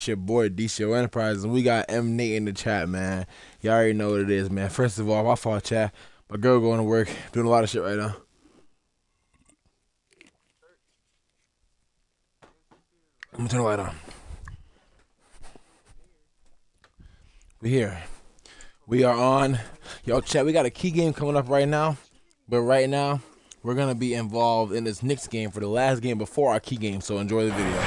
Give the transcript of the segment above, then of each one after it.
It's your boy DCO Enterprises, and we got M Nate in the chat, man. Y'all already know what it is, man. First of all, my fault, chat. My girl going to work, doing a lot of shit right now. I'm gonna turn the light on. We here. We are on. Yo, chat, we got a key game coming up right now. But right now, we're gonna be involved in this Knicks game for the last game before our key game. So enjoy the video.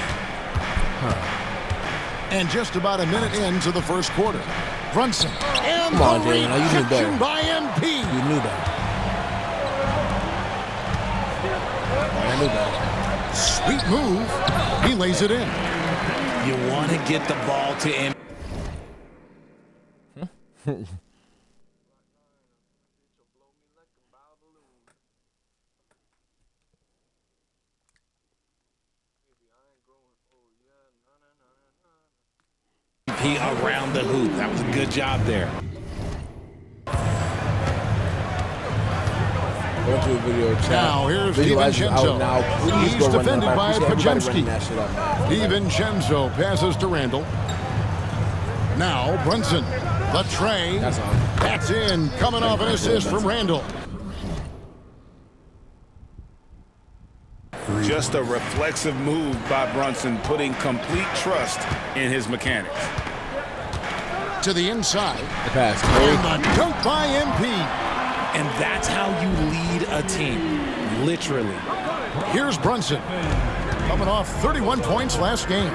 And just about a minute into the first quarter, Brunson and Come on, Jay. Now you knew better. by MP. You knew that. I knew that. Sweet move. He lays it in. You want to get the ball to him. Around the hoop. That was a good job there. Go to a video chat. Now here's DiVincenzo. He's defended by Pajemski. DiVincenzo passes to Randall. Now Brunson. The tray. That's in. Coming off an assist from Randall. Just a reflexive move by Brunson, putting complete trust in his mechanics. To the inside. The pass. And the dunk by MP. And that's how you lead a team, literally. Here's Brunson, coming off 31 points last game.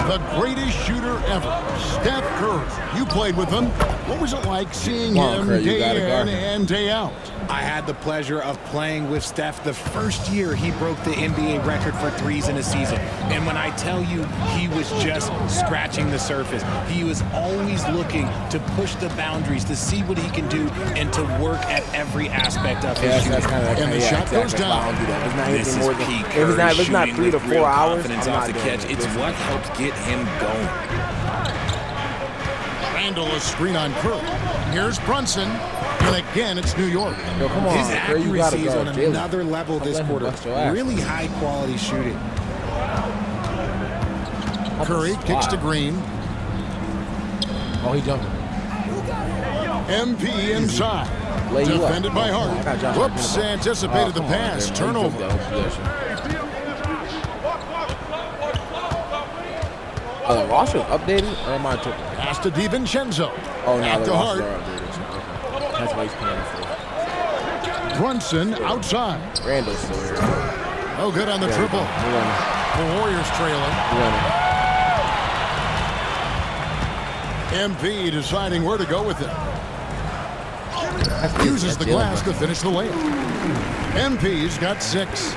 The greatest shooter ever, Steph Curry. You played with him. What was it like seeing him day in and day out? I had the pleasure of playing with Steph the first year he broke the NBA record for threes in a season. And when I tell you he was just scratching the surface, he was always looking to push the boundaries, to see what he can do, and to work at every aspect of his shooting. And the shot goes down. This is peak Curry shooting with real confidence off the catch. It's what helps get him going. Randall a screen on Curry. Here's Brunson. And again, it's New York. Yo, come on, his accuracy is on another level this quarter. Really high quality shooting. Curry kicks to Green. Oh, he jumped. MP inside. Defended by Hart. Whoops, anticipated the pass. Turnover. Oh, the roster's updated? Or am I tripping? Pass to DiVincenzo. Oh, no, Back the to roster's Hart. updated. That's what he's playing for. Brunson outside. Randall's still here. No good on the triple. The Warriors trailing. MP deciding where to go with it. Uses the glass to finish the layup. MP's got 6.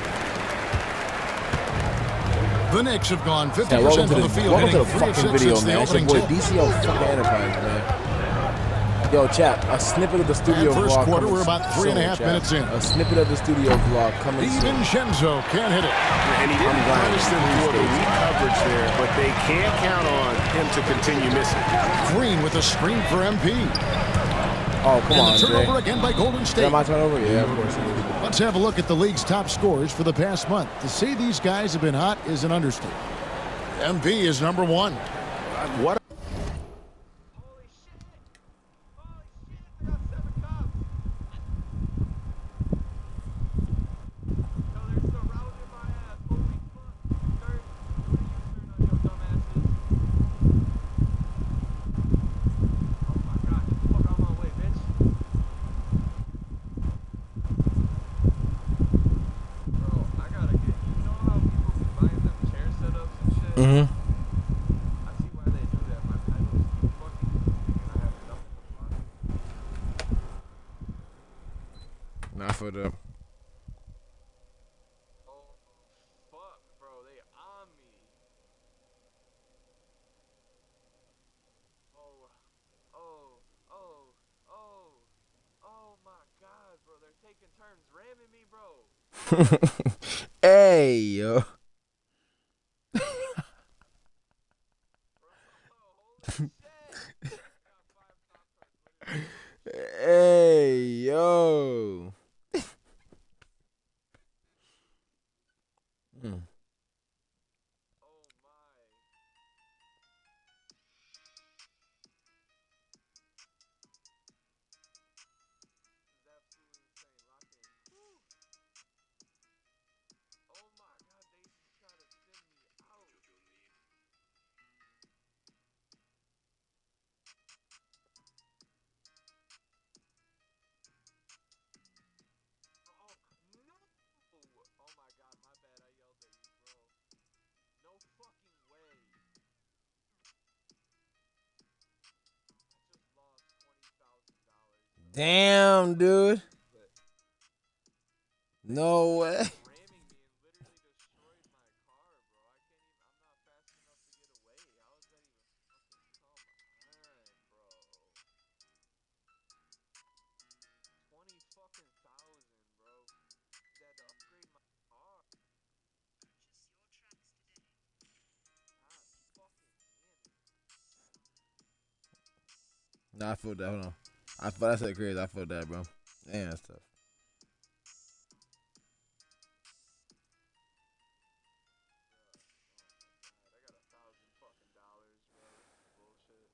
The Knicks have gone 50% of the field. Welcome to the hitting 3 of fucking 6 video, since the man. It's your opening boy tip. DCO fucking Enterprise, man. Yo, chat, a snippet of the studio And first vlog. quarter, we're about 3.5 minutes in. A snippet of the studio vlog coming soon. DiVincenzo can't hit it. And he didn't punish them for the weak coverage there, but they can't count on him to continue missing. Green with a screen for MP. Oh, come on, And the turnover Jay. again by Golden Is State. that my turnover? Yeah, of course it is. Let's have a look at the league's top scorers for the past month. To say these guys have been hot is an understatement. MP is number 1. What? Mm-hmm. Not for the. Oh, fuck, bro. They on me. Oh my God, bro. They're taking turns ramming me, bro. Hey, yo. Hey, yo. Damn, dude. No way. ramming me and literally destroyed my car, bro. I can't even. I'm not fast enough to get away. How is that even fucking? Come on, bro. 20 fucking thousand, bro. They had to upgrade my car. God fucking damn it. Nah, I feel that. Hold on. I feel that's that crazy. I feel that, bro. Damn, that's tough. I got $1,000 fucking dollars, bro. This is bullshit.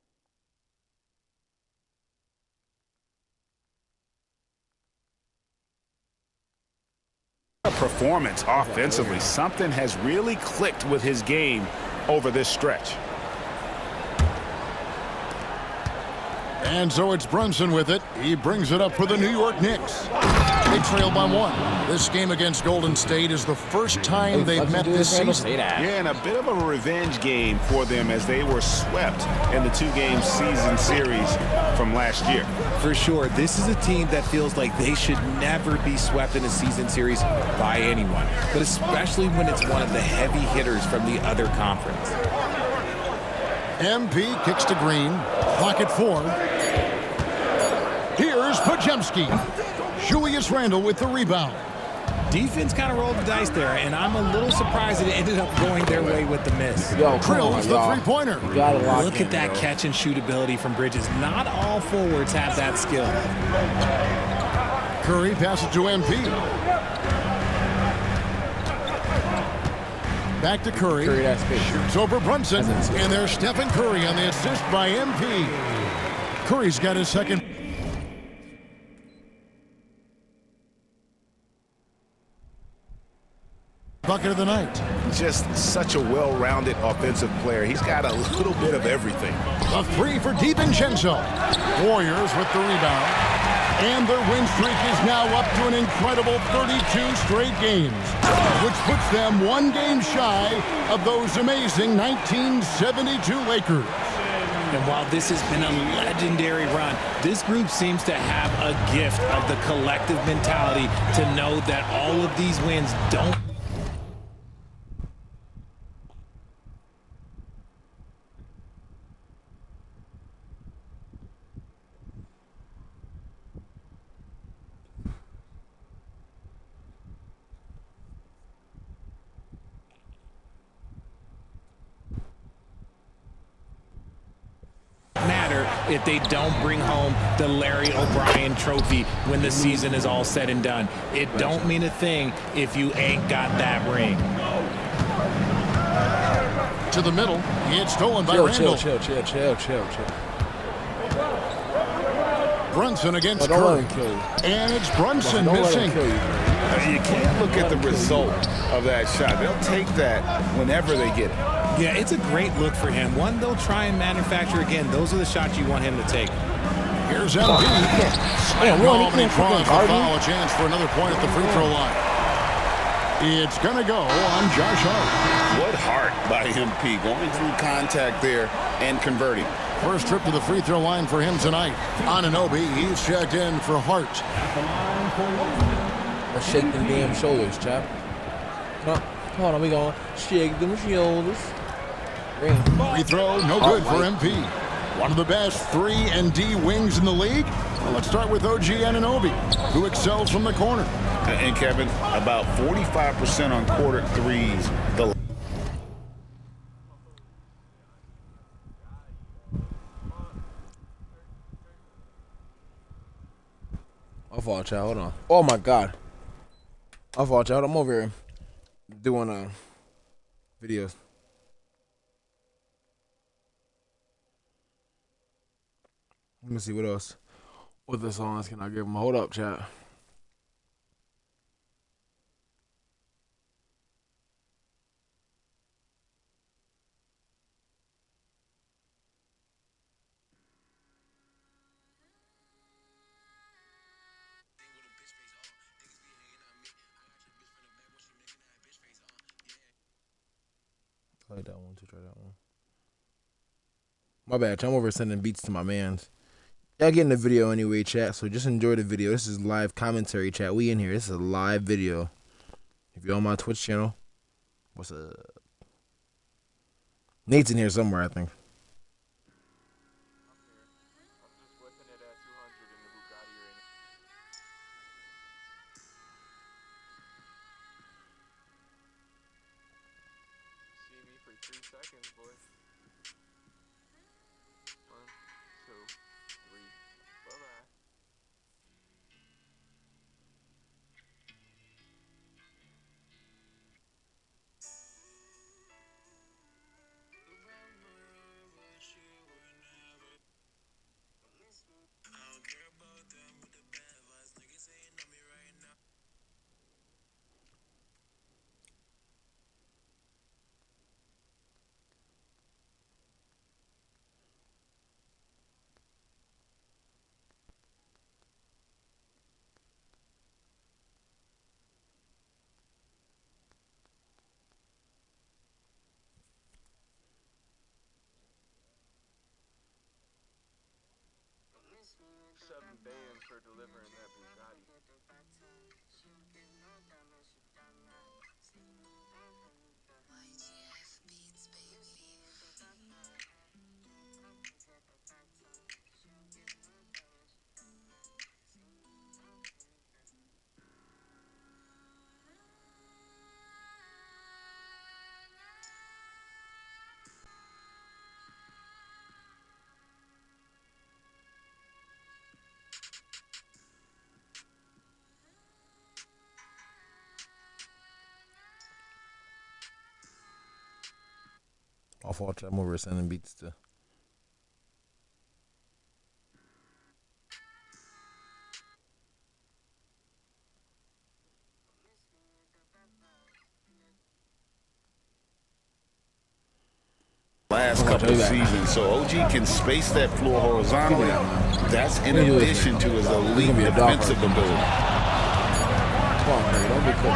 Performance offensively. Something has really clicked with his game over this stretch. And so it's Brunson with it. He brings it up for the New York Knicks. They trail by 1. This game against Golden State is the first time they've met this season. Yeah, and a bit of a revenge game for them as they were swept in the 2-game season series from last year. For sure, this is a team that feels like they should never be swept in a season series by anyone, but especially when it's one of the heavy hitters from the other conference. MP kicks to Green. Clock at 4. Here's Pajemski. Julius Randle with the rebound. Defense kind of rolled the dice there, and I'm a little surprised it ended up going their way with the miss. Yo, Drills the three-pointer. Look at that catch and shoot ability from Bridges. Not all forwards have that skill. Curry passes to MP. Back to Curry. Curry, that's big. Shoots over Brunson. And there's Stephen Curry on the assist by MP. Curry's got his second. Bucket of the night. Just such a well-rounded offensive player. He's got a little bit of everything. A 3 for DiVincenzo. Warriors with the rebound. And their win streak is now up to an incredible 32 straight games, which puts them 1 game shy of those amazing 1972 Lakers. And while this has been a legendary run, this group seems to have a gift of the collective mentality to know that all of these wins don't matter if they don't bring home the Larry O'Brien trophy when the season is all said and done. It don't mean a thing if you ain't got that ring. To the middle, it's stolen by Randall. Chill. Brunson against Don't let Curry. him kill you. And it's Brunson Don't let missing. him kill you. You can't look at the result of that shot. They'll take that whenever they get it. Yeah, it's a great look for him. One they'll try and manufacture again. Those are the shots you want him to take. Here's MP. Man, Ball, he and he can't draws fucking the guard foul. me. A chance for another point at the free throw line. It's going to go on Josh Hart. What heart by MP, going through contact there and converting. First trip to the free throw line for him tonight. Anunoby, he's checked in for Hart. Let's shake them damn shoulders, chap. Hold on, we gonna shake them shoulders. Ring. Free throw, no good for MP. One of the best 3 and D wings in the league. Well, let's start with OG Anunoby, who excels from the corner. And Kevin, about 45% on quarter threes. My fault, child. Hold on. Oh my God. My fault, child. I'm over here doing videos. Let me see what else. What the songs can I give them? Hold up, chat. Play that one to try that one. My bad. I'm over here sending beats to my mans. Y'all getting the video anyway, chat. So just enjoy the video. This is live commentary, chat. We in here. This is a live video. If you're on my Twitch channel, what's up? Nate's in here somewhere, I think. I'm just whipping it at 200 in the Bugatti right now. See me for 3 seconds, boy. 1, 2, 3. Bye-bye. $7 billion for delivering that Bugatti. Off all chat, I'm over sending beats to. Last couple of seasons, so OG can space that floor horizontally. That's in addition to his elite defensive ability. Come on, Curry, don't be cool.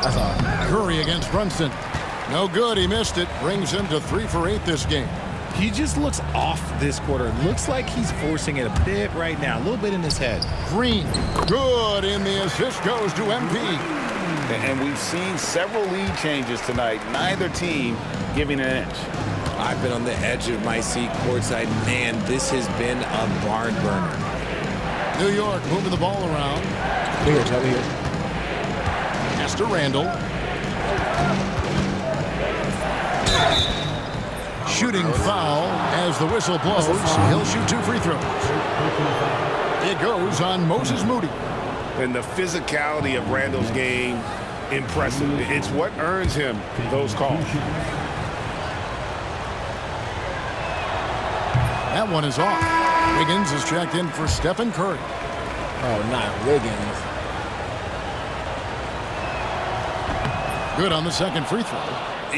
That's all. Curry against Brunson. No good. He missed it. Brings him to 3 for 8 this game. He just looks off this quarter. Looks like he's forcing it a bit right now. A little bit in his head. Green. Good. And the assist goes to MP. And we've seen several lead changes tonight. Neither team giving an inch. I've been on the edge of my seat courtside. Man, this has been a barn burner. New York moving the ball around. Here, here. Pass to Randall. Shooting foul as the whistle blows. He'll shoot 2 free throws. It goes on Moses Moody. And the physicality of Randall's game, impressive. It's what earns him those calls. That one is off. Wiggins is checked in for Stephen Curry. Oh, not Wiggins. Good on the second free throw.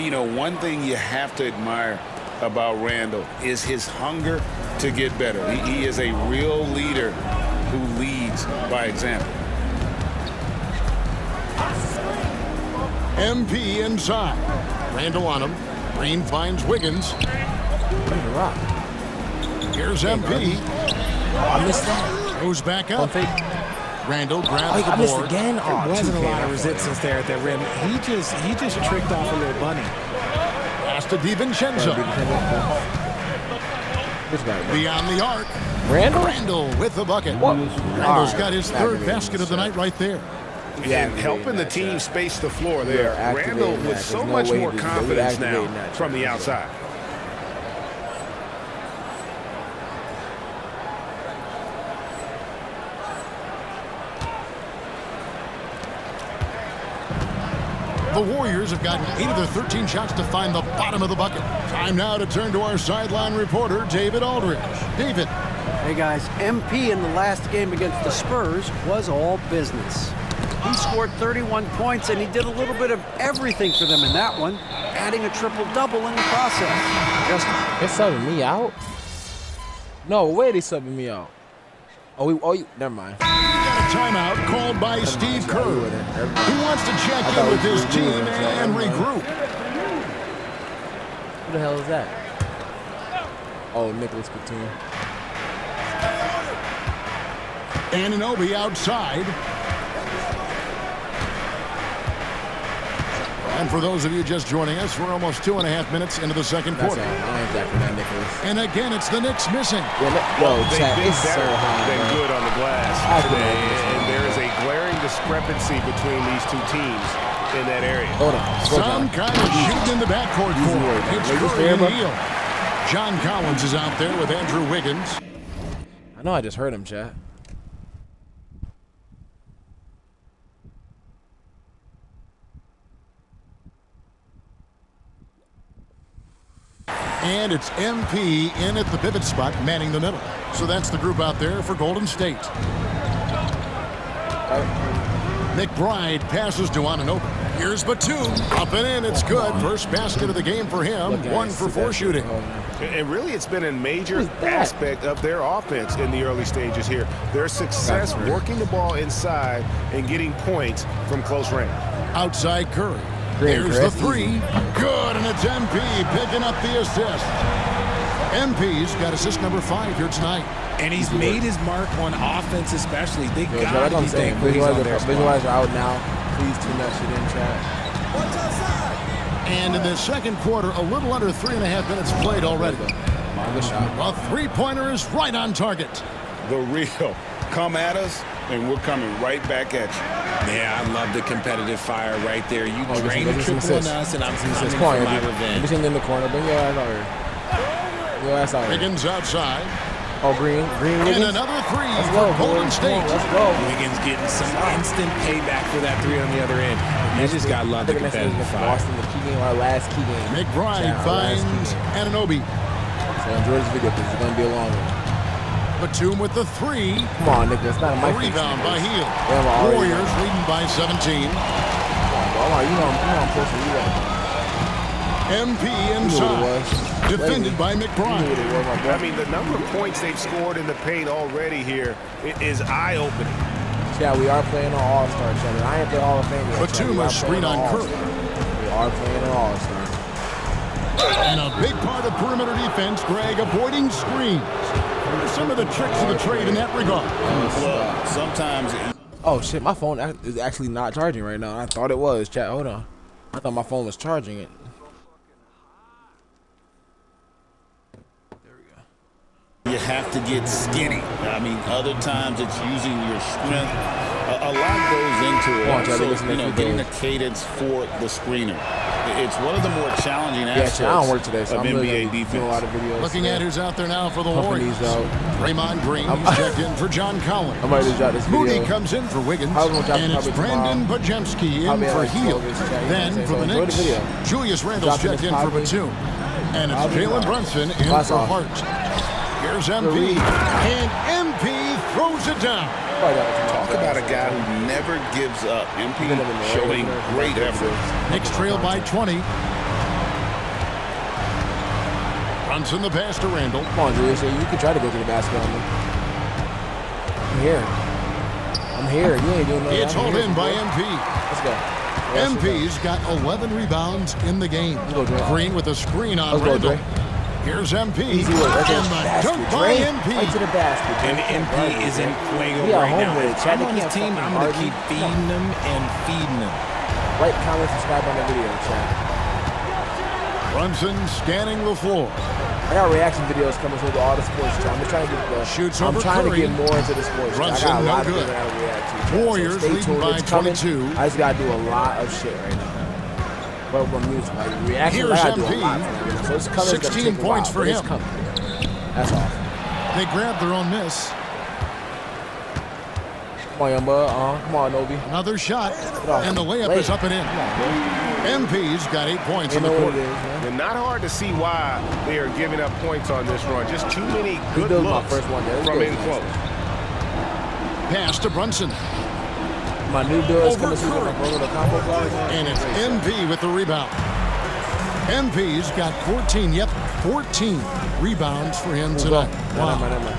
You know, one thing you have to admire about Randall is his hunger to get better. He is a real leader who leads by example. MP inside. Randall on him. Green finds Wiggins. Here's MP. Oh, I missed that. Goes back up. Randall grabs I the missed board. again. There wasn't a lot of resistance there at the rim. He just tricked off a little bunny. Pass to DiVincenzo. Beyond the arc. Randall with the bucket. Randall's got his third basket of the night right there. And helping the team space the floor there. Randall with so much more confidence now from the outside. The Warriors have gotten 8 of their 13 shots to find the bottom of the bucket. Time now to turn to our sideline reporter, David Aldridge. David. Hey guys, MP in the last game against the Spurs was all business. He scored 31 points and he did a little bit of everything for them in that one, adding a triple-double in the process. They're subbing me out? No way, they subbing me out. Never mind. Timeout called by Steve Kerr, who wants to check in with his team and regroup. Who the hell is that? Oh, Nicholas Batum. Anunoby outside. And for those of you just joining us, we're almost 2.5 minutes into the second quarter. And again, it's the Knicks missing. Yo, They've chat, been it's so better high, than bro. good on the glass today, and there is a glaring discrepancy between these two teams in that area. Hold on. Some kind of shooting in the backcourt for it. It's Curry and Neal. John Collins is out there with Andrew Wiggins. I know I just heard him, chat. And it's MP in at the pivot spot, manning the middle. So that's the group out there for Golden State. McBride passes to Anunoby. Here's Batum. Up and in. It's good. First basket of the game for him. 1 for 4 shooting. And really, it's been a major aspect of their offense in the early stages here. Their success working the ball inside and getting points from close range. Outside Curry. There's the three. Good, and it's MP picking up the assist. MP's got assist number 5 here tonight. And he's made his mark on offense especially. They got That's to what I'm be saying. thankful he's on their Visualizer spot. out now. Please tune that shit in, chat. And in the second quarter, a little under 3.5 minutes played already. Good shot. A three-pointer is right on target. The real. Come at us, and we're coming right back at you. Yeah, I love the competitive fire right there. You Oh, drain the triple on us, and I'm coming for Come my on, revenge. Everything in the corner. Bring your ass out here. Your ass out here. Wiggins outside. Oh, Green And Wiggins. another three Let's for go, Golden boys. State. Let's go. Wiggins getting some instant payback for that three on the other end. You just got to love the competitive fire. Lost in the key game, our last key game. McBride Chat, our last finds key game. Anunoby. So enjoy this video because it's going to be a long one. Batum with the three. Come on, nigga. It's not a A mic. rebound by Hield. Yeah, well, Warriors leading by 17. Come on, you know I'm supposed to do that. MP You knew inside. what it was. Defended by You knew what McBride. it was, my boy. I mean, the number of points they've scored in the paint already here is eye-opening. Yeah, we are playing on All-Star, chat. I ain't playing Hall of Fame yet. chat. Batum We are a screen playing on Curry. All-Star. We are playing an All-Star. And a big part of perimeter defense, Greg, avoiding screens. What are some of the tricks of the trade in that regard? Well, sometimes Oh, shit. My phone is actually not charging right now. I thought it was, chat. Hold on. I thought my phone was charging it. you have to get skinny. I mean, other times it's using your strength. A lot goes into it. Come on, Charlie, So, listen to this getting a video. cadence for the screener. It's one of the more challenging Yeah, aspects chat. I don't work today, so of I'm really NBA gonna be doing a lot of defense. videos. Looking at who's out there now for the Warriors. Companies out. Raymond Green I'm- checked in for John Collins. I'm ready to drop this video. Moody comes in for Wiggins. I was gonna drop it And it's probably Brandon tomorrow. Pajemski in Probably for like Hield. 12 -ish, chat. You know what I'm Then saying? for So the enjoy the Knicks, video. Julius Randle's Dropping checked this in for probably- Batum. And it's probably Jalen not. Brunson in That's for all. Hart. Here's MP. And MP throws it down. Talk about a guy who never gives up. MP showing great effort. Knicks trail by 20. Brunson the pass to Randle. Come on, Julius. You can try to go to the basket on me. I'm here. I'm here. You ain't doing nothing. It's I'm hauled here, in by bro. MP. Let's go. MP's got 11 rebounds in the game. Let's go, Dre. Green with a screen on Let's go, Randle. Dre. Here's MP. Easy work. Right to And the the basket, dunk by Dre. MP. Right to the basket. Dre. And MP is in fuego We are right home now. with it, If Chad. I'm They on his can't team, fucking I'm going to argue. keep feeding them and feeding them. Like, comment, subscribe on the video, chat. Brunson scanning the floor. I got reaction videos coming through all the sports, chat. I'm just trying to get the Shoots I'm over trying Curry. to get more into the sports. Chat. I Brunson, got a no lot of good. things I got to react to. Chat. Warriors so stay leading tuned. by It's coming. 22. I just got to do a lot of shit right now. But with music, like reaction, Here's I got to do MP. a lot. For so it's coming. 16 it's gonna take a points while, for but it's him. coming. That's all. They grab their own miss. Come on, young bud. Come on, Nobi. Another shot. off. And the layup Lay is it. up and in. Come on, bro. MP's got 8 points You in the know what it quarter. is, man. And not hard to see why they are giving up points on this run. Just too many good This was my looks first one there. This from was in nice. close. Pass to Brunson. My new deal is Over coming soon. Curry. My brother, the combo guard, man. And it's MP with the rebound. MP's got 14 rebounds for him Let's tonight. go. Wow. Man.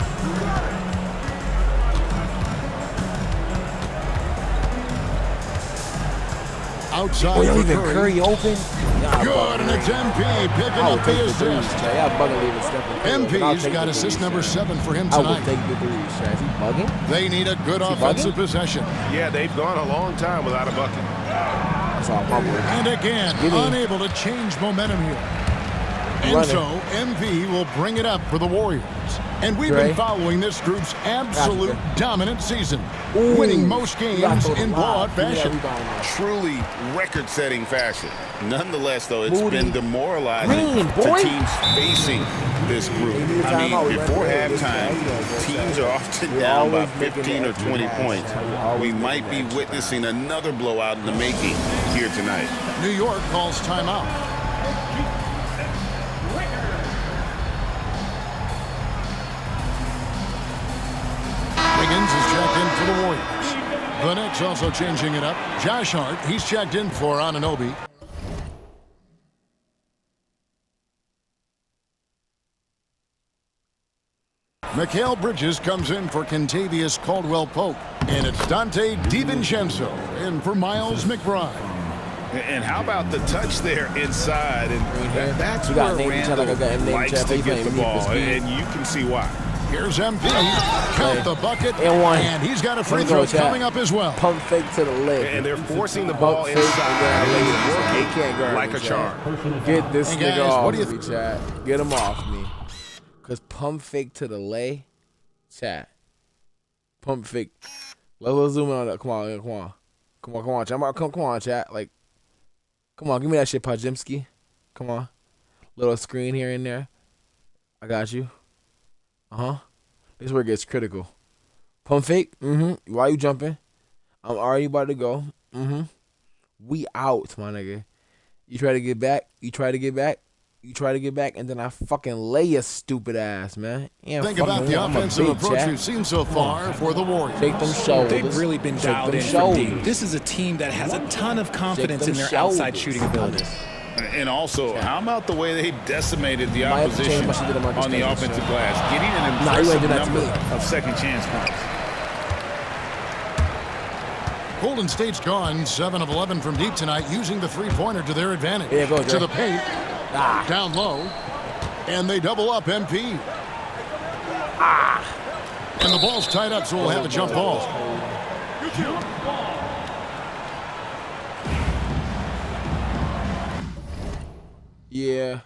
outside Oh, you for leaving Curry. Curry open? Good, and it's MP picking I would up the take the threes, assist. Chad. Y'all bugging leaving Stephen Curry open. I'll MP's take got the assist threes, number Chad. 7 for him I would tonight. take the threes, Chad. Is he bugging? They need a good Is he offensive bugging? possession. Yeah, they've gone a long time without a bucket. That's all my boy. And again, Give me. unable to change momentum here. And Running. so, MP will bring it up for the Warriors. And we've Dre. been following this group's absolute Gotcha. dominant season, Ooh. winning most You gotta games throw the in lob. blowout Give me that fashion. rebound now. Truly record-setting fashion. Nonetheless, though, it's Moody. been demoralizing Green, to boy. teams facing this group. They need a I timeout. We mean, before ran through it. halftime, teams are often We're down by always making 15 or extra 20 passes. points. We're always We might be making extra witnessing another blowout in the making here tonight. New York calls timeout. Wiggins is checked in for the Warriors. The Knicks also changing it up. Josh Hart, he's checked in for Anunoby. Mikal Bridges comes in for Kentavious Caldwell-Pope. And it's Dante DiVincenzo in for Miles McBride. And how about the touch there inside? And that's You where got name each other, Randall I got name likes check. to He's get the playing ball, speed. and you can see why. Here's MP. Count the bucket. And one. And he's got a free Let's go, throw Chad. coming up as well. Pump fake to the leg. And they're forcing the ball Pump fake, inside. and then And I it's lay it. working They can't guard like me, a Chad. charm. Get this Hey, nigga guys, off what do you me, Chad. Get him off me. Because pump fake to the lay, Chad. Pump fake. Let's zoom in on that. Come on, Chad. Come on, Chad. Like, come on, give me that shit, Pajimski. Come on. Little screen here and there. I got you. This is where it gets critical. Pump fake. Why you jumping? I'm already about to go. We out, my nigga. You try to get back. And then I fucking lay your stupid ass, man. Think about the offensive approach we've seen so far for the Warriors. Take them shoulders. They've really been Shake dialed them in from shoulders. deep. This is a team that has a ton of confidence in them their outside shoulders. shooting ability. And also, how about the way they decimated the Might have to change opposition my shit to the Marcus on the Cousins, offensive so. glass, getting an Nah, you ain't impressive do that to number me. of second chance points. Golden State's gone 7 of 11 from deep tonight, using the three-pointer to their advantage. There you go, to Dre. the paint, down low, and they double up MP. And the ball's tied up, so we'll have a jump ball. Yeah.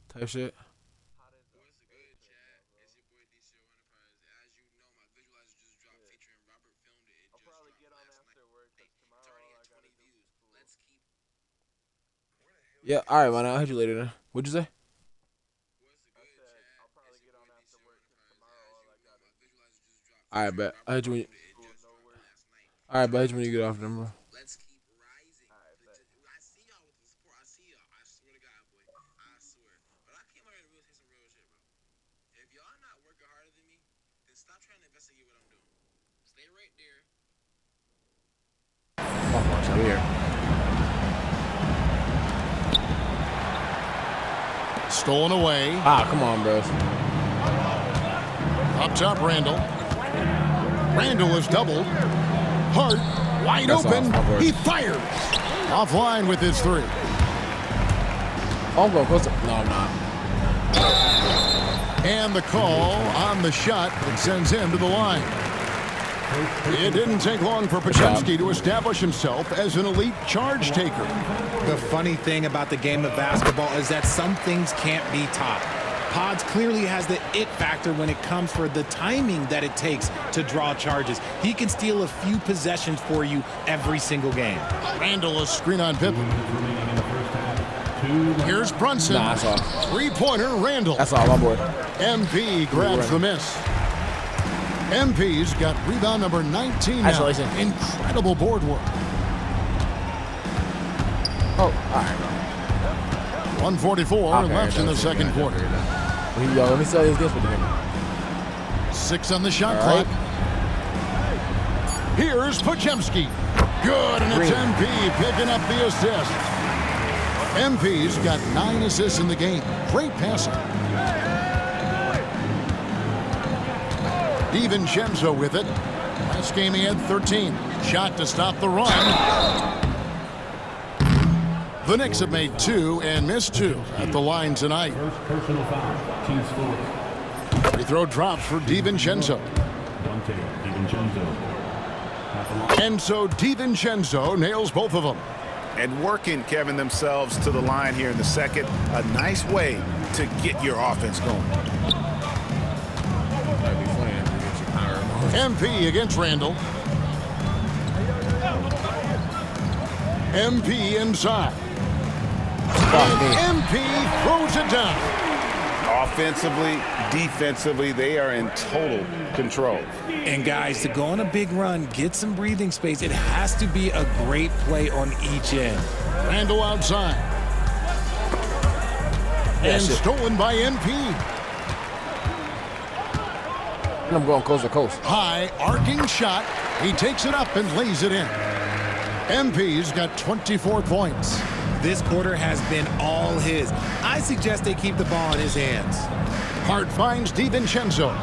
Type shit. Yeah, all right, man. I'll hit you later then. What'd you say? All right, bet. I'll hit you when you... All right, bet. I'll hit you when you get off them, bro. Let's keep rising. I see y'all with the support. I see y'all. I swear to God, boy. I swear. But I came out here to say some real shit, bro. If y'all not working harder than me, then stop trying to investigate what I'm doing. Stay right there. Fuck, watch over here. Stolen away. Come on, bros. Up top, Randall. Randall is doubled. Hart, wide That's open. off. He fires. Offline with his three. Oh, I'm going close to... No, I'm not. And the call on the shot that sends him to the line. It didn't take long for Pajemski to establish himself as an elite charge taker. The funny thing about the game of basketball is that some things can't be taught. Pods clearly has the it factor when it comes for the timing that it takes to draw charges. He can steal a few possessions for you every single game. Randall, a screen on Pippen. Here's Brunson. Nah, that's all. Three-pointer, Randall. That's all, my boy. MP grabs the miss. MP's got rebound number 19 now. Isolation. Incredible board work. Oh, all right, bro. 1:44 Okay, left in the second quarter. Yo, let me sell this gift for the nigga. 6 on the shot All clock. right. Here's Pajemski. Good, and it's Green. MP picking up the assist. MP's got 9 assists in the game. Great passing. DiVincenzo with it. Last game he had 13. Shot to stop the run. The Knicks have made 2 and missed 2 at the line tonight. First personal foul. Team's fourth. Free throw drops for DiVincenzo. Dante DiVincenzo. And so DiVincenzo nails both of them. And working, Kevin, themselves to the line here in the second. A nice way to get your offense going. That'd be funny to get your power. MP against Randall. MP inside. And MP throws it down. Offensively, defensively, they are in total control. And guys, to go on a big run, get some breathing space, it has to be a great play on each end. Randall outside. And stolen by MP. And I'm going coast to coast. High arcing shot. He takes it up and lays it in. MP's got 24 points. This quarter has been all his. I suggest they keep the ball in his hands. Hart finds DiVincenzo.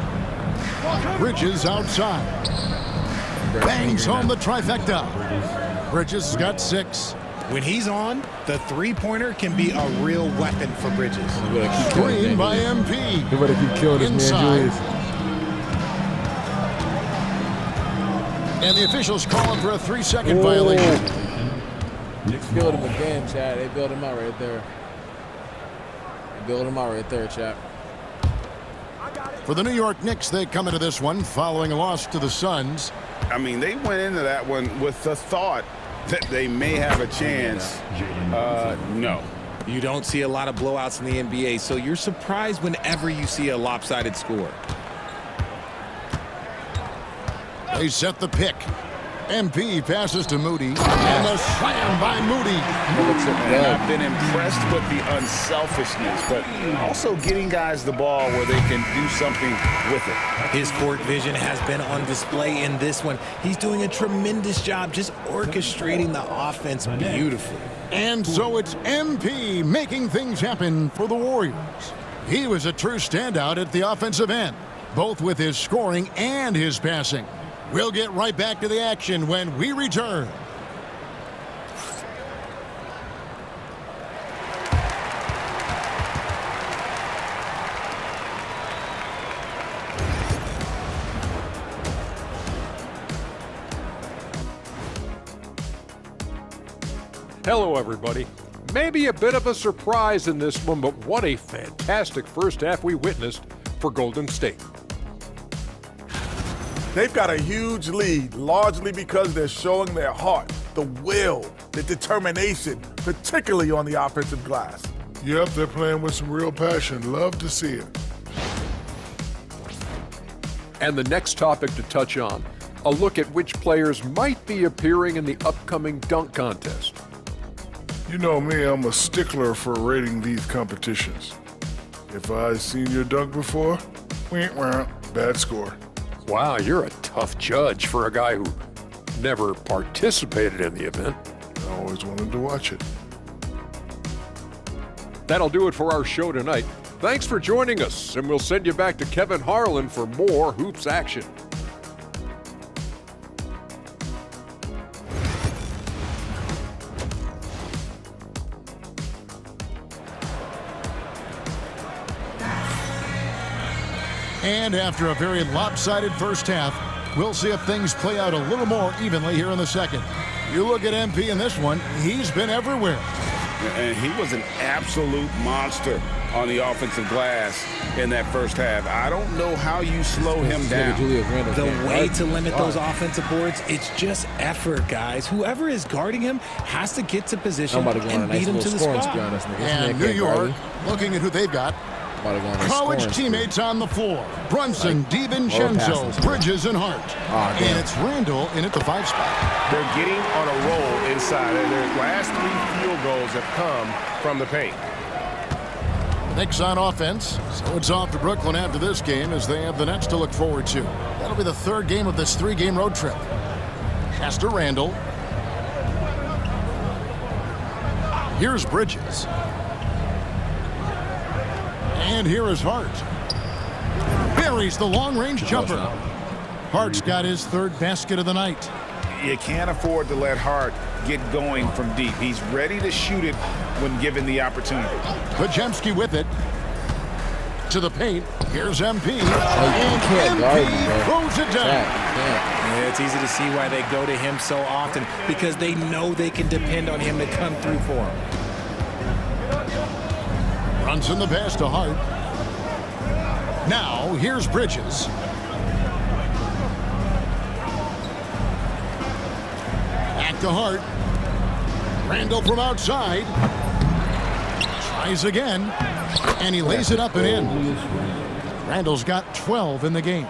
Bridges outside. Bangs home the trifecta. Bridges has got 6. When he's on, the three-pointer can be a real weapon for Bridges. Screen by MP. You better keep killing this man, Julius. And the officials call him for a 3-second violation. Build him again, Chad. They build him out right there. They build him out right there, Chad. For the New York Knicks, they come into this one following a loss to the Suns. I mean, they went into that one with the thought that they may have a chance. No. You don't see a lot of blowouts in the NBA, so you're surprised whenever you see a lopsided score. They set the pick. MP passes to Moody. And a slam by Moody. And I've been impressed with the unselfishness, but also getting guys the ball where they can do something with it. His court vision has been on display in this one. He's doing a tremendous job just orchestrating the offense beautifully. And so it's MP making things happen for the Warriors. He was a true standout at the offensive end, both with his scoring and his passing. We'll get right back to the action when we return. Hello, everybody. Maybe a bit of a surprise in this one, but what a fantastic first half we witnessed for Golden State. They've got a huge lead, largely because they're showing their heart, the will, the determination, particularly on the offensive glass. Yep, they're playing with some real passion. Love to see it. And the next topic to touch on, a look at which players might be appearing in the upcoming dunk contest. You know me, I'm a stickler for rating these competitions. If I've seen your dunk before, bad score. Wow, you're a tough judge for a guy who never participated in the event. I always wanted to watch it. That'll do it for our show tonight. Thanks for joining us, and we'll send you back to Kevin Harlan for more hoops action. And after a very lopsided first half, we'll see if things play out a little more evenly here in the second. You look at MP in this one, he's been everywhere. And he was an absolute monster on the offensive glass in that first half. I don't know how you slow him down. The way to limit those offensive boards, it's just effort, guys. Whoever is guarding him has to get to position and beat him to the spot. And New York, looking at who they've got, college teammates on the floor. Brunson, DiVincenzo, Bridges, and Hart. And it's Randall in at the 5 spot. They're getting on a roll inside, and their last 3 field goals have come from the paint. Knicks on offense, so it's off to Brooklyn after this game as they have the Nets to look forward to. That'll be the 3rd game of this 3-game road trip. Pass to Randall. Here's Bridges. And here is Hart. Buries the long-range jumper. Hart's got his 3rd basket of the night. You can't afford to let Hart get going from deep. He's ready to shoot it when given the opportunity. Pajemski with it. To the paint. Here's MP. And MP throws it down. Yeah, it's easy to see why they go to him so often, because they know they can depend on him to come through for them. Runs in the pass to Hart. Now, here's Bridges. Back to Hart. Randall from outside. Tries again. And he lays it up and in. Randall's got 12 in the game.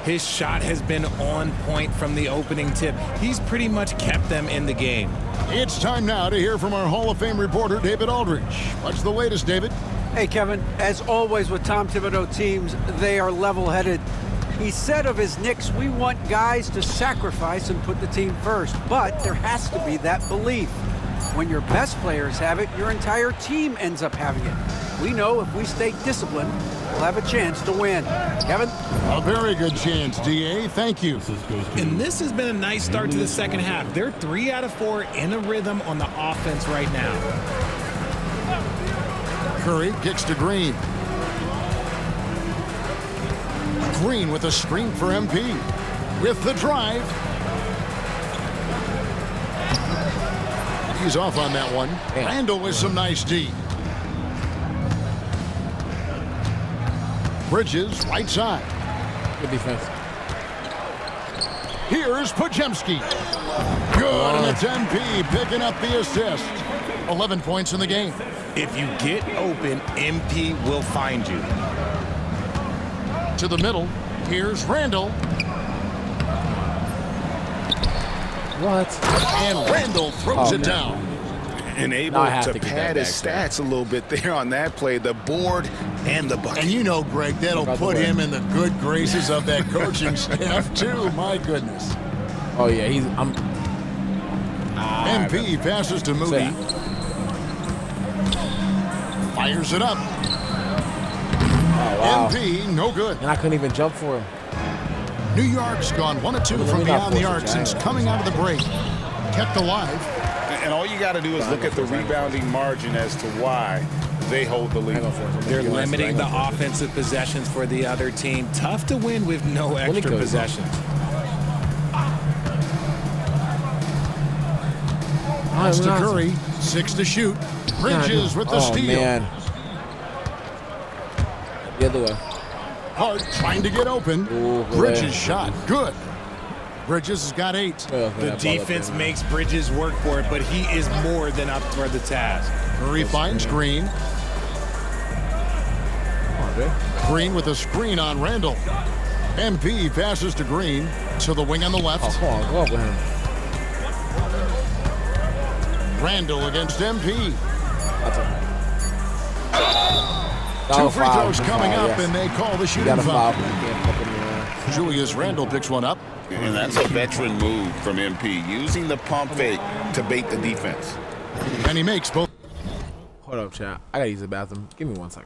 His shot has been on point from the opening tip. He's pretty much kept them in the game. It's time now to hear from our Hall of Fame reporter, David Aldridge. What's the latest, David? Hey, Kevin, as always with Tom Thibodeau teams, they are level-headed. He said of his Knicks, we want guys to sacrifice and put the team first, but there has to be that belief. When your best players have it, your entire team ends up having it. We know if we stay disciplined, we'll have a chance to win. Kevin? A very good chance, DA. Thank you. And this has been a nice start to the second half. They're 3 out of 4 in a rhythm on the offense right now. Curry kicks to Green. Green with a screen for MP. With the drive. He's off on that one. Randall with some nice D. Bridges, right side. Good defense. Here's Pajemski. Good, and it's MP picking up the assist. 11 points in the game. If you get open, MP will find you. To the middle. Here's Randall. What? And Randall throws it down. And able to pad his stats a little bit there on that play, the board and the bucket. And you know, Greg, that'll put him in the good graces of that coaching staff, too. My goodness. Oh, yeah, MP passes to Moody. Fires it up. Oh, wow. MP, no good. And I couldn't even jump for him. New York's gone 1 of 2 from beyond the arc since coming out of the break. Kept alive. And all you got to do is look at the rebounding margin as to why they hold the lead. They're limiting the offensive possessions for the other team. Tough to win with no extra possessions. Pass to Curry. 6 to shoot. Bridges with the steal. Man. The other way. Hart trying to get open. Ooh, Bridges shot. Good. Bridges has got 8. The defense makes Bridges work for it, but he is more than up for the task. Curry finds Green. Green with a screen on Randall. MP passes to Green to the wing on the left. Oh, come on, go up with him. Randall against MP. That's 2 free throws coming up, and they call the shooting foul. foul. Julius Randall picks one up. And that's a veteran move from MP, using the pump fake to bait the defense. And he makes both. Hold up, chat. I gotta use the bathroom. Give me 1 second.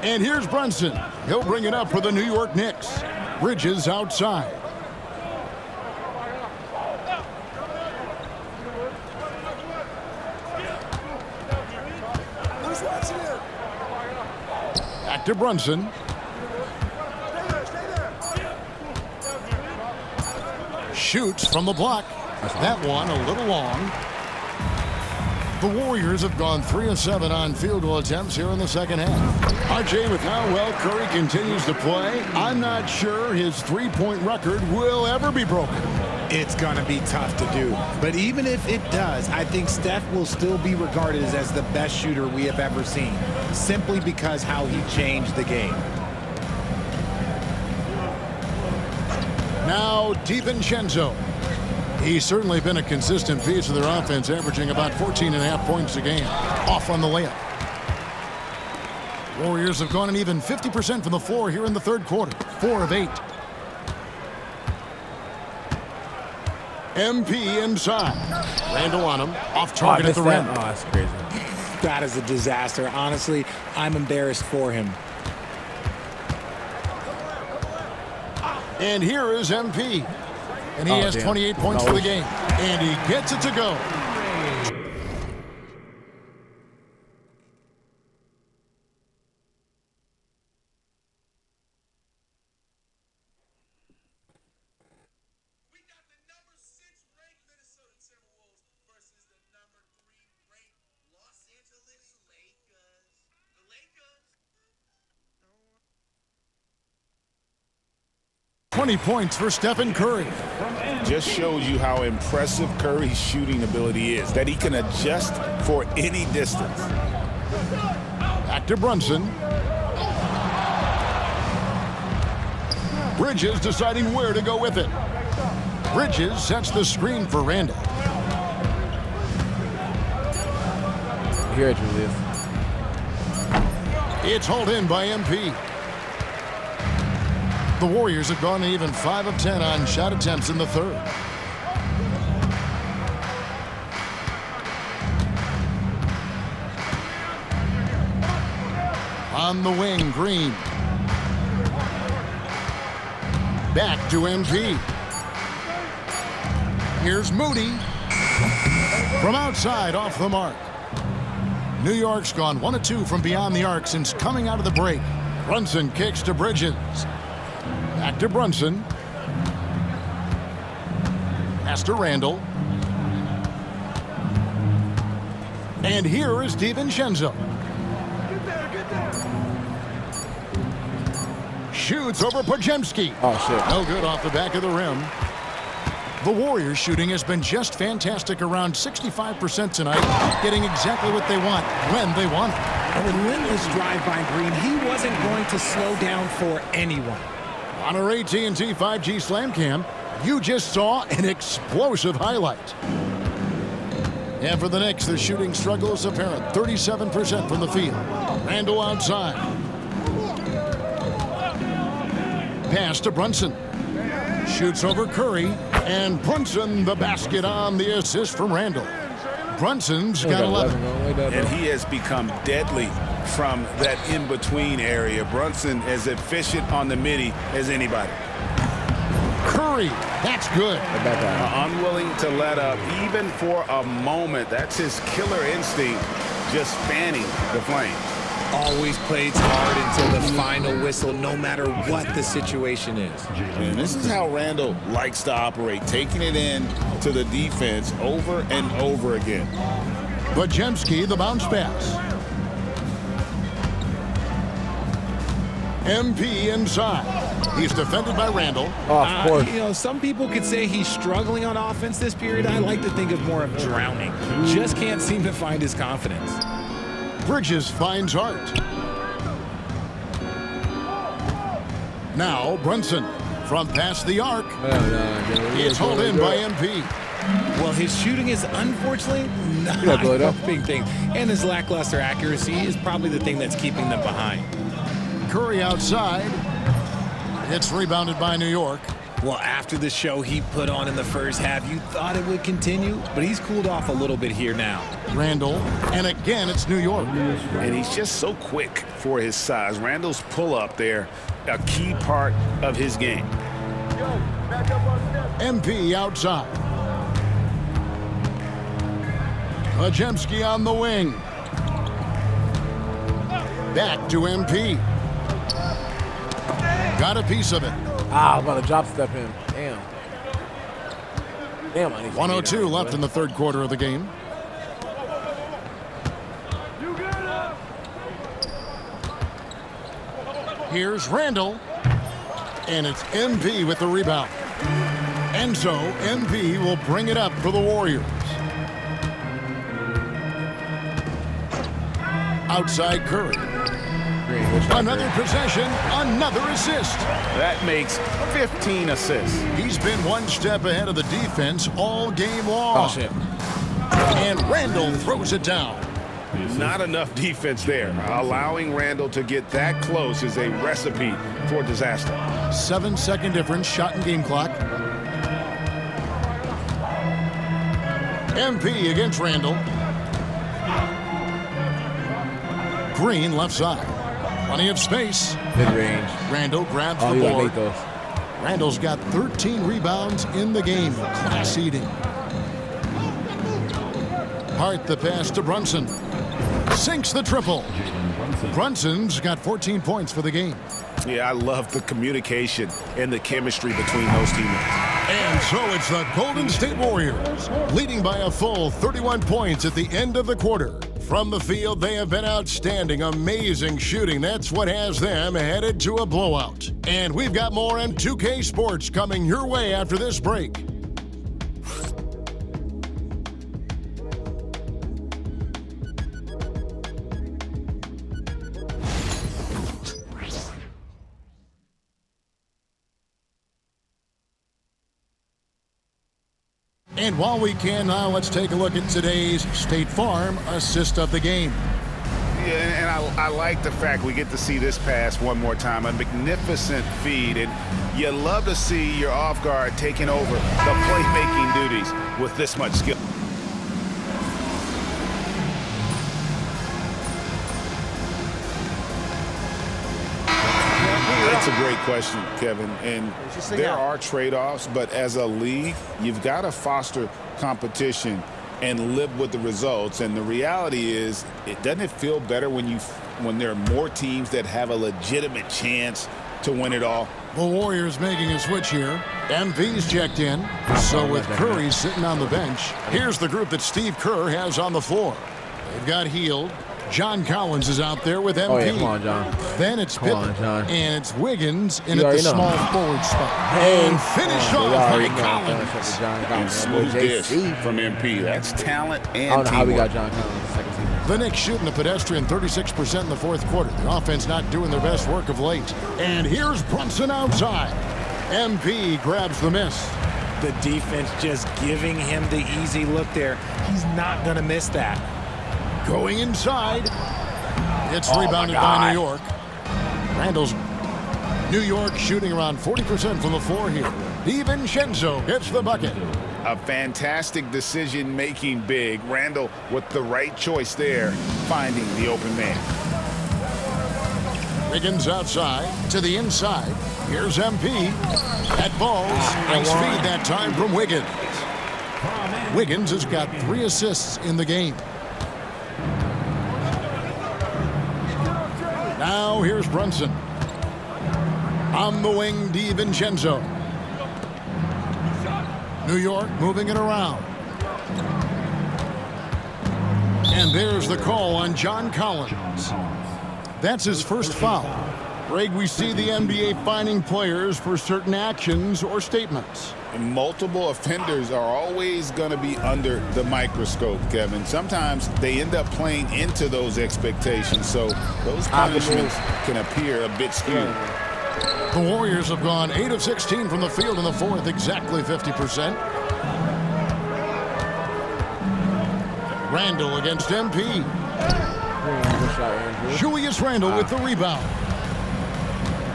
And here's Brunson. He'll bring it up for the New York Knicks. Bridges outside. Back to Brunson. Shoots from the block. That one a little long. The Warriors have gone 3 of 7 on field goal attempts here in the second half. RJ, with how well Curry continues to play, I'm not sure his three-point record will ever be broken. It's going to be tough to do. But even if it does, I think Steph will still be regarded as the best shooter we have ever seen, simply because how he changed the game. Now, DiVincenzo. He's certainly been a consistent piece of their offense, averaging about 14.5 points a game. Off on the layup. Warriors have gone an even 50% from the floor here in the third quarter. 4 of 8. MP inside. Randall on him. Off target at the rim. Oh, that's crazy. That is a disaster. Honestly, I'm embarrassed for him. And here is MP. And he has 28 points for the game. And he gets it to go. We got the number 6 ranked Minnesota Timberwolves versus the number 3 ranked Los Angeles Lakers. The Lakers. 20 points for Stephen Curry. Just shows you how impressive Curry's shooting ability is, that he can adjust for any distance. Back to Brunson. Bridges deciding where to go with it. Bridges sets the screen for Randall. Here it is. It's hauled in by MP. The Warriors have gone even 5 of 10 on shot attempts in the third. On the wing, Green. Back to MP. Here's Moody. From outside, off the mark. New York's gone 1 of 2 from beyond the arc since coming out of the break. Brunson kicks to Bridges. Back to Brunson. Pass to Randall. And here is DiVincenzo. Shoots over Podziemski. Oh, shit. No good off the back of the rim. The Warriors' shooting has been just fantastic, around 65% tonight, getting exactly what they want, when they want it. A relentless drive by Green. He wasn't going to slow down for anyone. On our AT&T 5G Slam Cam, you just saw an explosive highlight. And for the Knicks, the shooting struggle is apparent. 37% from the field. Randall outside. Pass to Brunson. Shoots over Curry. And Brunson, the basket on the assist from Randall. Brunson's got 11. And he has become deadly from that in-between area. Brunson as efficient on the midi as anybody. Curry, that's good. Unwilling to let up even for a moment. That's his killer instinct, just fanning the flame. Always plays hard until the final whistle, no matter what the situation is. And this is how Randall likes to operate, taking it in to the defense over and over again. Podziemski, the bounce pass. MP inside. He's defended by Randall. Oh, of course. You know, some people could say he's struggling on offense this period. I like to think of more of drowning. Just can't seem to find his confidence. Bridges finds Hart. Now Brunson from past the arc. It's hauled in by MP. Well, his shooting is unfortunately not helping things. And his lackluster accuracy is probably the thing that's keeping them behind. Curry outside. It's rebounded by New York. Well, after the show he put on in the first half, you thought it would continue, but he's cooled off a little bit here now. Randall, and again it's New York. And he's just so quick for his size. Randall's pull-up there, a key part of his game. MP outside. Pajemski on the wing. Back to MP. Got a piece of it. Ah, I was about to drop step him. Damn. Damn, I need 1:02 left in the third quarter of the game. Here's Randall. And it's MP with the rebound. And so MP will bring it up for the Warriors. Outside Curry. Another possession, another assist. That makes 15 assists. He's been one step ahead of the defense all game long. Oh, shit. And Randall throws it down. Not enough defense there. Allowing Randall to get that close is a recipe for disaster. 7-second difference, shot and game clock. MP against Randall. Green left side. Plenty of space. Mid-range. Randall grabs Oh, the you gotta board. make those. Randall's got 13 rebounds in the game. Class eating. Hart the pass to Brunson. Sinks the triple. Brunson's got 14 points for the game. Yeah, I love the communication and the chemistry between those teammates. And so it's the Golden State Warriors, leading by a full 31 points at the end of the quarter. From the field, they have been outstanding, amazing shooting. That's what has them headed to a blowout. And we've got more M2K Sports coming your way after this break. And while we can now, let's take a look at today's State Farm assist of the game. Yeah, and I like the fact we get to see this pass one more time. A magnificent feed, and you love to see your off guard taking over the playmaking duties with this much skill. That's a great question, Kevin. And there are trade-offs, but as a league, you've got to foster competition and live with the results. And the reality is, doesn't it feel better when there are more teams that have a legitimate chance to win it all? The Warriors making a switch here. MP's checked in. So with Curry sitting on the bench, here's the group that Steve Kerr has on the floor. They've got Heald. John Collins is out there with MP. Oh, yeah, come on, John. Then it's Pippen, and it's Wiggins in You at the already know. small forward spot. And finished off by Collins. And smooth dish from MP. That's talent and I don't know how we teamwork. got John Collins second season. The Knicks shooting a pedestrian 36% in the fourth quarter. The offense not doing their best work of late. And here's Brunson outside. MP grabs the miss. The defense just giving him the easy look there. He's not going to miss that. Going inside. It's rebounded by New York. Randall's New York shooting around 40% from the floor here. DiVincenzo gets the bucket. A fantastic decision-making big. Randall with the right choice there, finding the open man. Wiggins outside to the inside. Here's MP. That ball's nice feed that time from Wiggins. Wiggins has got 3 assists in the game. Now here's Brunson. On the wing, DiVincenzo. New York moving it around. And there's the call on John Collins. That's his first foul. Greg, we see the NBA fining players for certain actions or statements. Multiple offenders are always going to be under the microscope, Kevin. Sometimes they end up playing into those expectations, so those punishments can appear a bit skewed. The Warriors have gone 8 of 16 from the field in the fourth, exactly 50%. Randall against MP. Julius Randall with the rebound.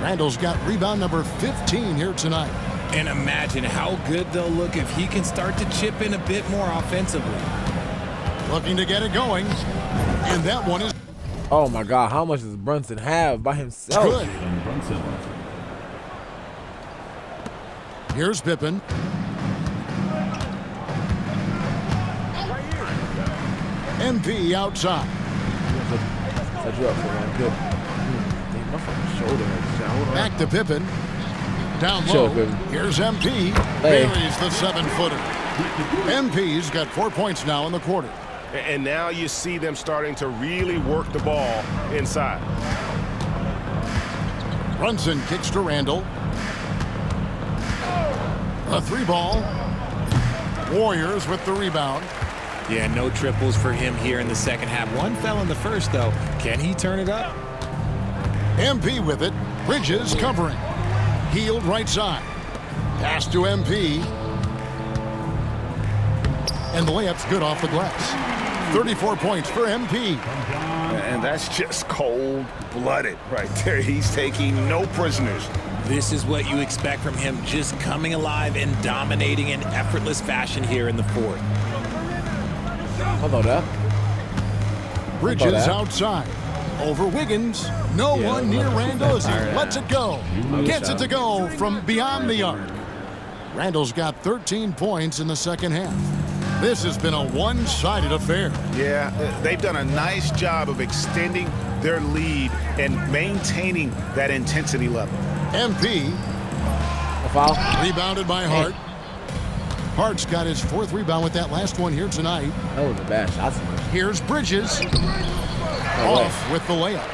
Randall's got rebound number 15 here tonight. And imagine how good they'll look if he can start to chip in a bit more offensively. Looking to get it going. And that one is... Oh, my God. How much does Brunson have by himself? Good. Here's Pippen. MP outside. Set you up for that. Good. Damn, my fucking shoulder hurts. Hold on. Back to Pippen. Down Chill, low. Pippen. Here's MP. Hey. Buries the 7-footer. MP's got 4 points now in the quarter. And now you see them starting to really work the ball inside. Brunson kicks to Randall. A 3-ball. Warriors with the rebound. Yeah, no triples for him here in the second half. One fell in the first, though. Can he turn it up? MP with it. Bridges covering. Healed right side. Pass to MP. And the layup's good off the glass. 34 points for MP. And that's just cold-blooded right there. He's taking no prisoners. This is what you expect from him, just coming alive and dominating in effortless fashion here in the fourth. How about that? Bridges outside. Over Wiggins. No one near Randall as he lets it go. Gets it to go from beyond the arc. Randall's got 13 points in the second half. This has been a one-sided affair. Yeah, they've done a nice job of extending their lead and maintaining that intensity level. MP. A foul. Rebounded by Hart. Hart's got his 4th rebound with that last one here tonight. That was a bad shot. Here's Bridges. Off with the layup.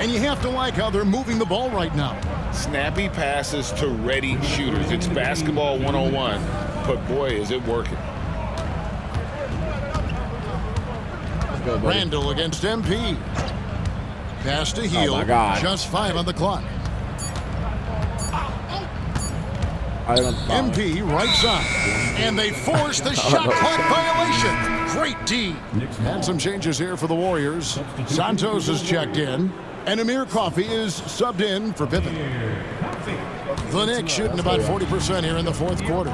And you have to like how they're moving the ball right now. Snappy passes to ready shooters. It's basketball 101, but boy, is it working. Randall against MP. Pass to Heel. Oh my God. Just 5 on the clock. MP right side. And they force the shot clock violation. Great D. And some changes here for the Warriors. Santos is checked in. And Amir Coffey is subbed in for Pippen. The Knicks shooting about 40% here in the fourth quarter.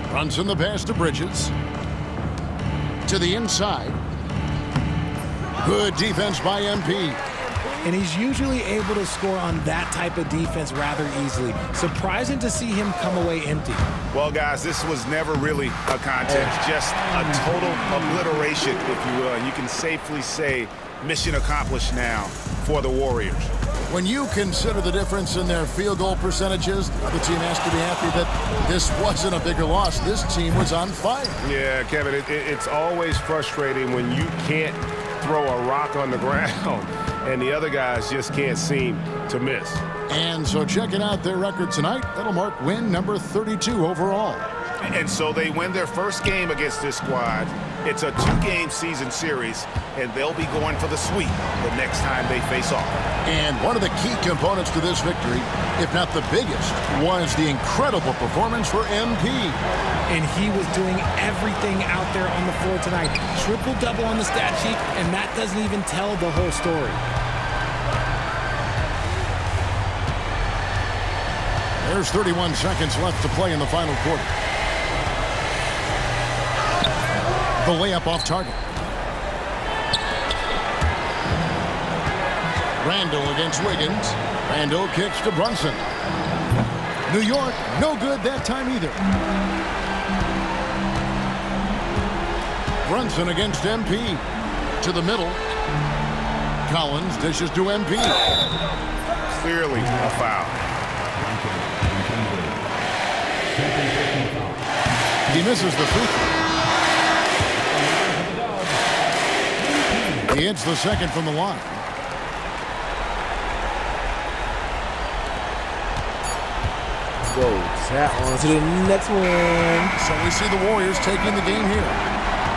Brunson the pass to Bridges. To the inside. Good defense by MP. And he's usually able to score on that type of defense rather easily. Surprising to see him come away empty. Well, guys, this was never really a contest, just a total obliteration, if you will. And you can safely say mission accomplished now for the Warriors. When you consider the difference in their field goal percentages, the other team has to be happy that this wasn't a bigger loss. This team was on fire. Yeah, Kevin, it's always frustrating when you can't throw a rock on the ground and the other guys just can't seem to miss. And so checking out their record tonight, that'll mark win number 32 overall. And so they win their first game against this squad. It's a 2-game season series, and they'll be going for the sweep the next time they face off. And one of the key components to this victory, if not the biggest, was the incredible performance for MP. And he was doing everything out there on the floor tonight. Triple-double on the stat sheet, and that doesn't even tell the whole story. There's 31 seconds left to play in the final quarter. The layup off target. Randall against Wiggins. Randall kicks to Brunson. New York, no good that time either. Brunson against MP. To the middle. Collins dishes to MP. Clearly a foul. He misses the free throw. He hits the second from the line. Go tap on to the next one. So we see the Warriors taking the game here.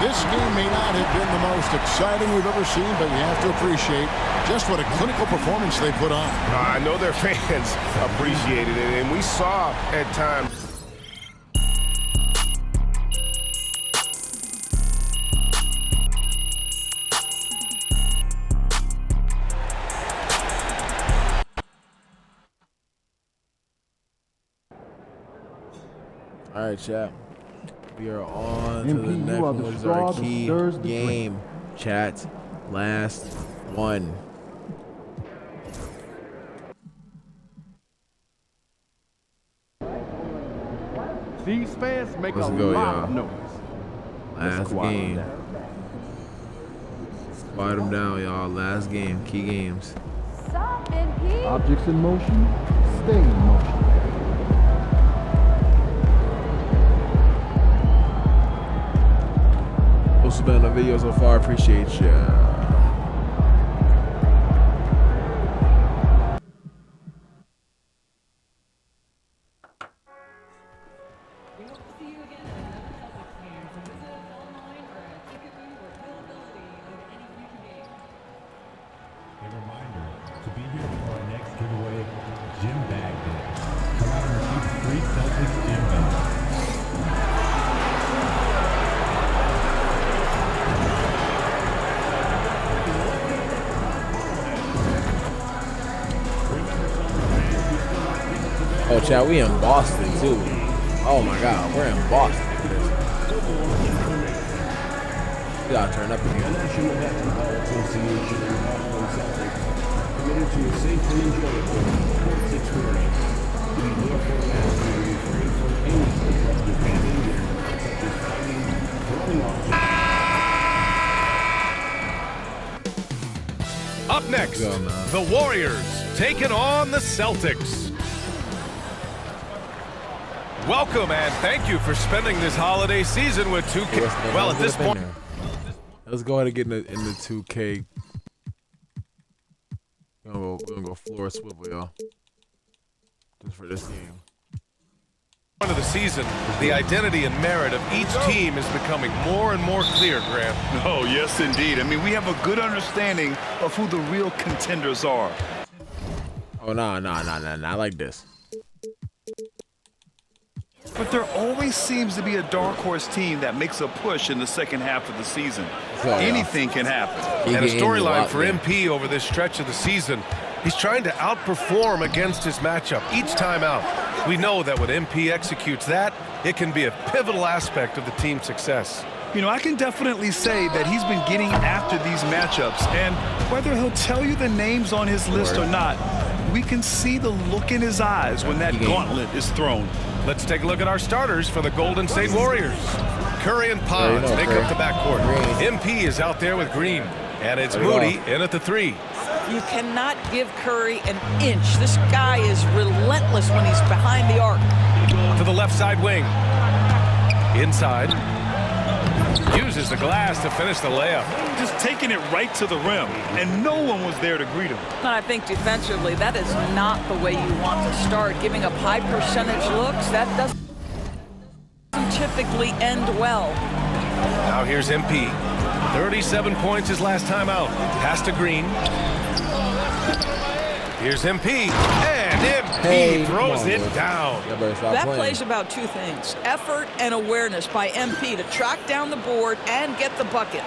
This game may not have been the most exciting we've ever seen, but you have to appreciate just what a clinical performance they put on. I know their fans appreciated it, and we saw at times All right, chat. We are on to the next one, which is our key game, chat. Last one. These fans make Let's a go, lot y'all. of noise. Last game. Quiet them down, y'all. Last game. Key games. Objects in motion, stay in motion. Those who've been on the video so far, appreciate ya. Oh, chat, we in Boston too. Oh my God, we're in Boston. We gotta turn up again. National Basketball Association and Boston Celtics committed to a safe and enjoyable sports experience. We therefore ask you to refrain from any disruptive behavior, such as fighting, throwing objects. Up next, the Warriors taking on the Celtics. Welcome and thank you for spending this holiday season with 2K. Well, at this point, let's go ahead and get in the 2K. We're gonna go floor swivel, y'all. Just for this game. Of the season, the identity and merit of each team is becoming more and more clear, Grant. Oh, yes, indeed. I mean, we have a good understanding of who the real contenders are. Oh, nah, I like this. But there always seems to be a dark horse team that makes a push in the second half of the season. Anything can happen. And a storyline for MP over this stretch of the season. He's trying to outperform against his matchup each time out. We know that when MP executes that, it can be a pivotal aspect of the team's success. You know, I can definitely say that he's been getting after these matchups, and whether he'll tell you the names on his list or not, we can see the look in his eyes when that gauntlet is thrown. Let's take a look at our starters for the Golden State Warriors. Curry and Pons make up the backcourt. MP is out there with Green, and it's Moody in at the 3. You cannot give Curry an inch. This guy is relentless when he's behind the arc. To the left side wing. Inside. Uses the glass to finish the layup. Just taking it right to the rim, and no one was there to greet him. And I think defensively, that is not the way you want to start. Giving up high percentage looks, that doesn't typically end well. Now here's MP. 37 points his last time out. Pass to Green. Here's MP, and MP throws it down. That plays about two things: effort and awareness by MP to track down the board and get the bucket.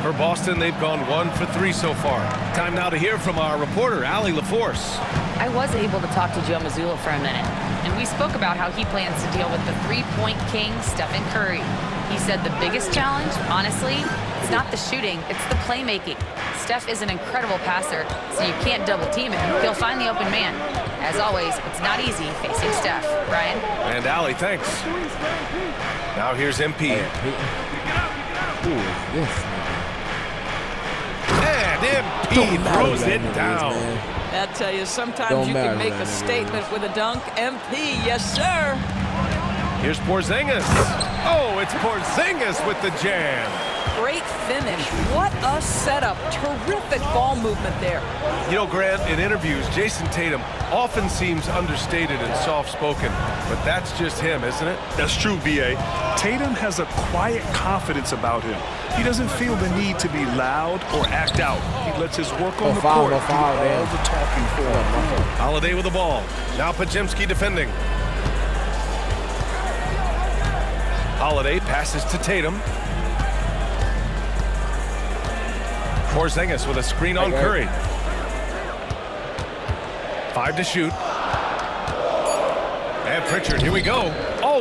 For Boston, they've gone 1 for 3 so far. Time now to hear from our reporter, Allie LaForce. I was able to talk to Joe Mazzulla for a minute, and we spoke about how he plans to deal with the three-point king, Stephen Curry. He said the biggest challenge, honestly, it's not the shooting, it's the playmaking. Steph is an incredible passer, so you can't double-team him. He'll find the open man. As always, it's not easy facing Steph. Ryan? And Allie, thanks. Now here's MP. Who is this? And MP throws it down. I tell you, sometimes you can make a statement with a dunk. MP, yes, sir. Here's Porzingis. Oh, it's Porzingis with the jam. Great finish. What a setup. Terrific ball movement there. You know, Grant, in interviews, Jason Tatum often seems understated and soft-spoken, but that's just him, isn't it? That's true, B.A. Tatum has a quiet confidence about him. He doesn't feel the need to be loud or act out. He lets his work on the court do all the talking for him. Holiday with the ball. Now Pajemski defending. Holiday passes to Tatum. Porzingis with a screen on Curry. 5 to shoot. And Pritchard, here we go.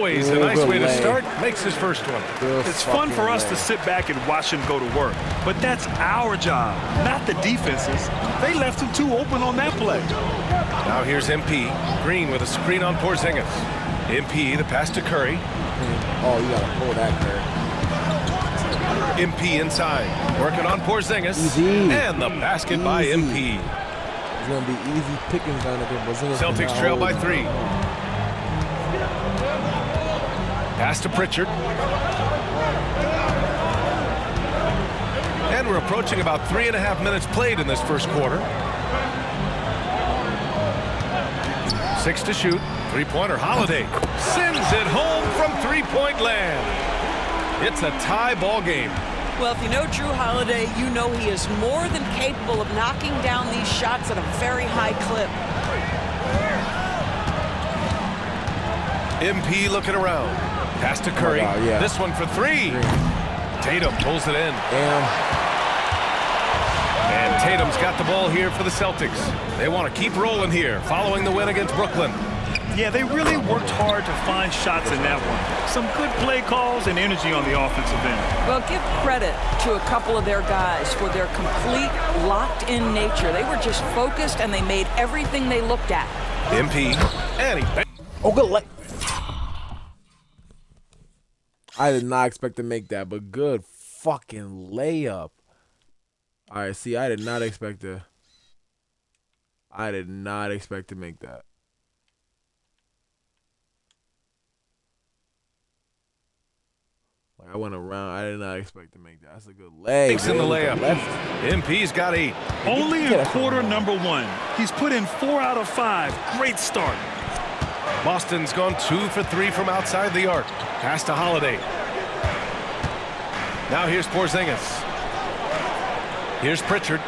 always a nice way to start. Makes his first one. It's fun for us to sit back and watch him go to work. But that's our job, not the defense's. They left him too open on that play. Now here's MP. Green with a screen on Porzingis. MP, the pass to Curry. Oh, you gotta pull that, Curry. MP inside. Working on Porzingis. Easy. And the basket by MP. It's gonna be easy pickings on it. Celtics trail by 3. Pass to Pritchard. And we're approaching about 3.5 minutes played in this first quarter. 6 to shoot. Three-pointer. Holiday sends it home from three-point land. It's a tie ball game. Well, if you know Drew Holiday, you know he is more than capable of knocking down these shots at a very high clip. MP looking around. Pass to Curry. This one for 3. Tatum pulls it in. And Tatum's got the ball here for the Celtics. They want to keep rolling here following the win against Brooklyn. Yeah, they really worked hard to find shots in that one. Some good play calls and energy on the offensive end. Well, give credit to a couple of their guys for their complete locked-in nature. They were just focused, and they made everything they looked at. MP, and he... Oh, good. I did not expect to make that, but good fucking layup. All right, see, I did not expect to make that. Like I went around. I did not expect to make that. That's a good leg. Takes in the layup. MP's got 8. Only in quarter number 1. He's put in 4 out of 5. Great start. Boston's gone 2 for 3 from outside the arc. Pass to Holiday. Now here's Porzingis. Here's Pritchard.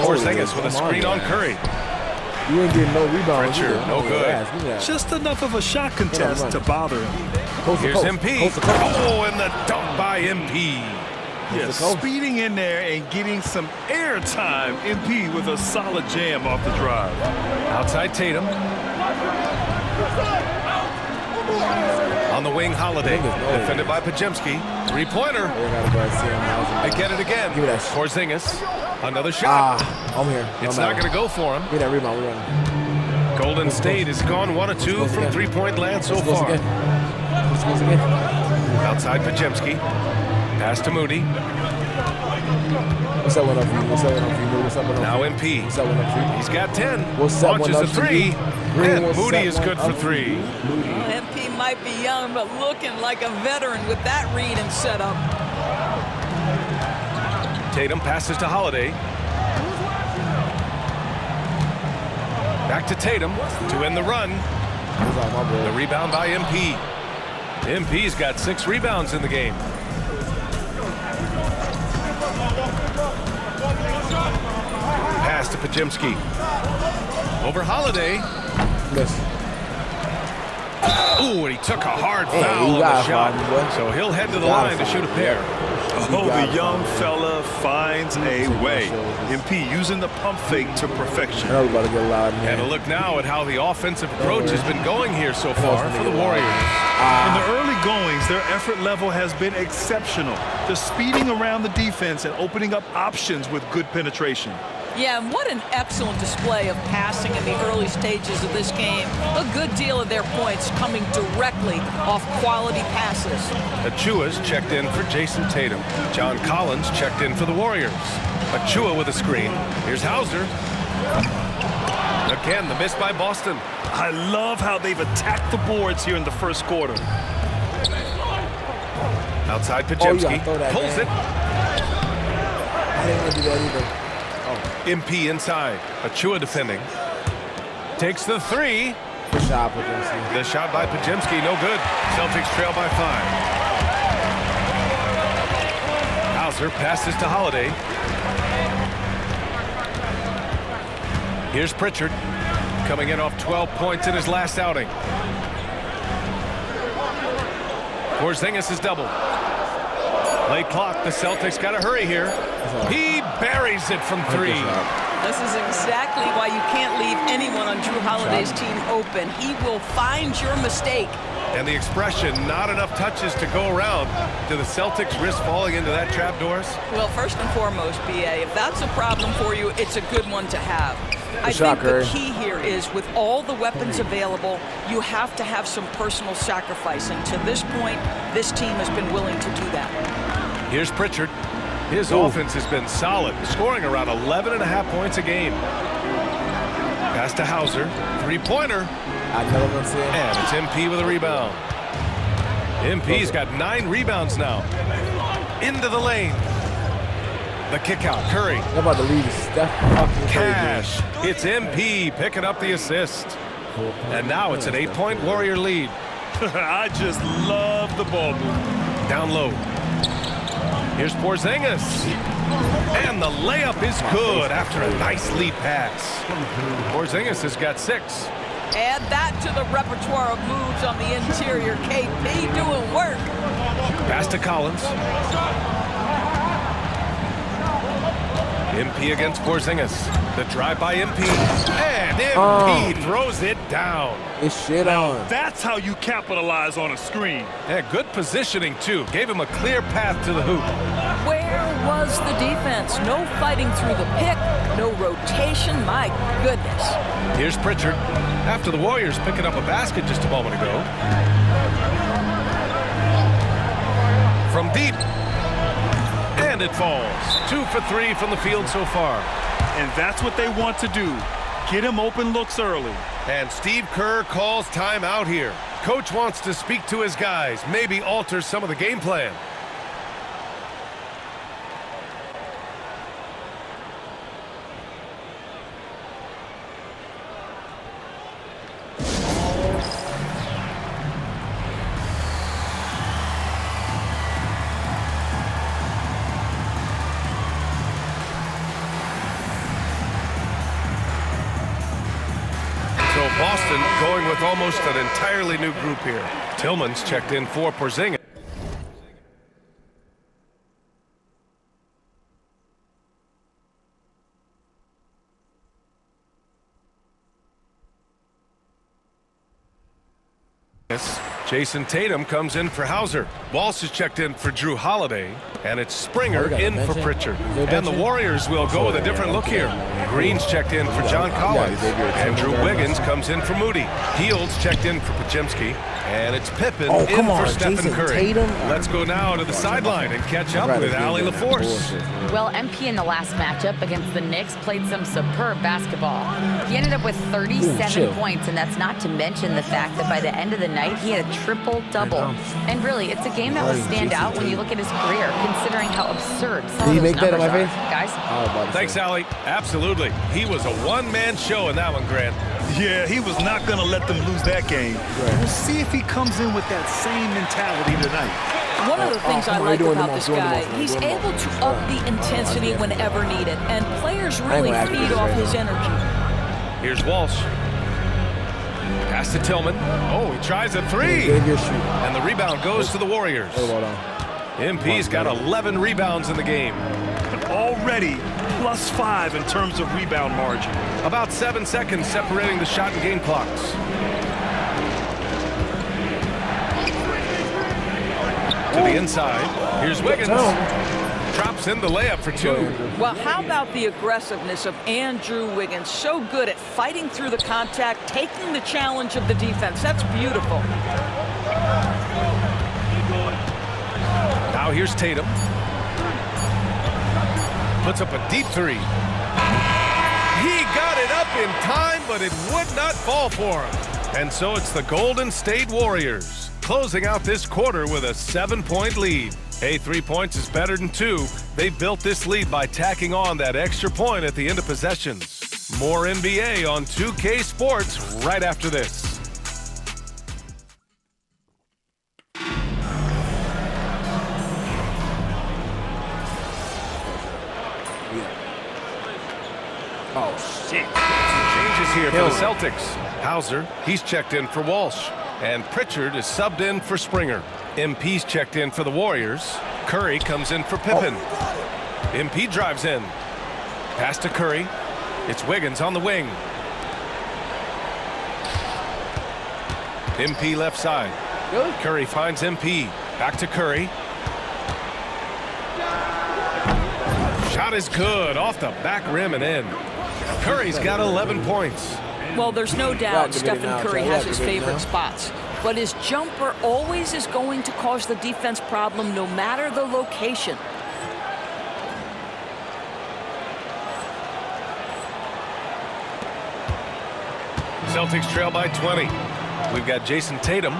Porzingis with a screen on Curry. You ain't getting no rebound. Pritchard, no good. Just enough of a shot contest to bother him. Here's MP. Oh, and the dunk by MP. Yes, speeding in there and getting some air time. MP with a solid jam off the drive. Outside Tatum. On the wing, Holiday. Defended by Pajemski. Three-pointer. They get it again. Porzingis. Another shot. I'm here. It's not going to go for him. Get that rebound. We're running. Golden State has gone 1 of 2 from three-point land so far. Outside Pajemski. Pass to Moody. What's that one up for you? What's that one up for you? What's that one up for you? Now MP. What's that one up for you? He's got 10. What's that Launches one a up for 3. you? And Moody is good for 3. Well, MP might be young, but looking like a veteran with that read and setup. Tatum passes to Holiday. Back to Tatum to end the run. The rebound by MP. MP's got 6 rebounds in the game. Pass to Pajemski. Over Holiday. Ooh, and he took a hard foul on the shot. So he'll head to the line to shoot a pair. Oh, the young fella finds a way. MP using the pump fake to perfection. And a look now at how the offensive approach has been going here so far for the Warriors. In the early goings, their effort level has been exceptional. They're speeding around the defense and opening up options with good penetration. Yeah, and what an excellent display of passing in the early stages of this game. A good deal of their points coming directly off quality passes. Achua's checked in for Jason Tatum. John Collins checked in for the Warriors. Achua with a screen. Here's Hauser. Again, the miss by Boston. I love how they've attacked the boards here in the first quarter. Outside Pajemski. Pulls it. I didn't want to do that either. MP inside. Achua defending. Takes the 3. Good shot, Pajemski. The shot by Pajemski, no good. Celtics trail by 5. Hauser passes to Holiday. Here's Pritchard. Coming in off 12 points in his last outing. Porzingis is doubled. Late clock, the Celtics got to hurry here. He buries it from 3. This is exactly why you can't leave anyone on Drew Holiday's team open. He will find your mistake. And the expression, not enough touches to go around. Do the Celtics risk falling into that trap, Doris? Well, first and foremost, BA, if that's a problem for you, it's a good one to have. I think the key here is with all the weapons available, you have to have some personal sacrifice. And to this point, this team has been willing to do that. Here's Pritchard. His offense has been solid, scoring around 11.5 points a game. Pass to Hauser. Three-pointer. And it's MP with a rebound. MP's got 9 rebounds now. Into the lane. The kick out. Curry. They're about to leave Steph fucking Cash. It's MP picking up the assist. And now it's an 8-point Warrior lead. I just love the ball movement. Down low. Here's Porzingis. And the layup is good after a nice lead pass. Porzingis has got 6. Add that to the repertoire of moves on the interior. KP doing work. Pass to Collins. MP against Porzingis. The drive by MP. And MP throws it down. It's shit on. That's how you capitalize on a screen. Yeah, good positioning, too. Gave him a clear path to the hoop. Where was the defense? No fighting through the pick. No rotation. My goodness. Here's Pritchard. After the Warriors picking up a basket just a moment ago. From deep. And it falls. 2 for 3 from the field so far. And that's what they want to do. Get him open looks early. And Steve Kerr calls timeout here. Coach wants to speak to his guys, maybe alter some of the game plan. Boston going with almost an entirely new group here. Tillman's checked in for Porzingis. Jason Tatum comes in for Hauser. Walsh is checked in for Drew Holiday. And it's Springer in for Pritchard. And the Warriors will go with a different look here. Green's checked in for John Collins. Andrew Wiggins comes in for Moody. Heald's checked in for Pajemski. And it's Pippen in for Stephen Curry. Let's go now to the sideline and catch up with Allie LaForce. Well, MP in the last matchup against the Knicks played some superb basketball. He ended up with 37 points, and that's not to mention the fact that by the end of the night, he had a triple-double. And really, it's a game that will stand out when you look at his career, considering how absurd some of those numbers are. Guys? Thanks, Allie. Absolutely. He was a one-man show in that one, Grant. Yeah, he was not going to let them lose that game. We'll see if he comes in with that same mentality tonight. One of the things I like about this guy, he's able to up the intensity whenever needed, and players really feed off his energy. Here's Walsh. Pass to Tillman. Oh, he tries a 3. And the rebound goes to the Warriors. MP's got 11 rebounds in the game. And already +5 in terms of rebound margin. About 7 seconds separating the shot and game clocks. To the inside. Here's Wiggins. Drops in the layup for 2. Well, how about the aggressiveness of Andrew Wiggins? So good at fighting through the contact, taking the challenge of the defense. That's beautiful. Now here's Tatum. Puts up a deep 3. He got it up in time, but it would not fall for him. And so it's the Golden State Warriors closing out this quarter with a 7-point lead. Hey, 3 points is better than 2. They built this lead by tacking on that extra point at the end of possessions. More NBA on 2K Sports right after this. Oh, shit. Changes here for the Celtics. Hauser, he's checked in for Walsh. And Pritchard is subbed in for Springer. MP's checked in for the Warriors. Curry comes in for Pippen. MP drives in. Pass to Curry. It's Wiggins on the wing. MP left side. Good. Curry finds MP. Back to Curry. Shot is good. Off the back rim and in. Curry's got 11 points. Well, there's no doubt Stephen Curry has his favorite spots. But his jumper always is going to cause the defense problem no matter the location. Celtics trail by 20. We've got Jason Tatum.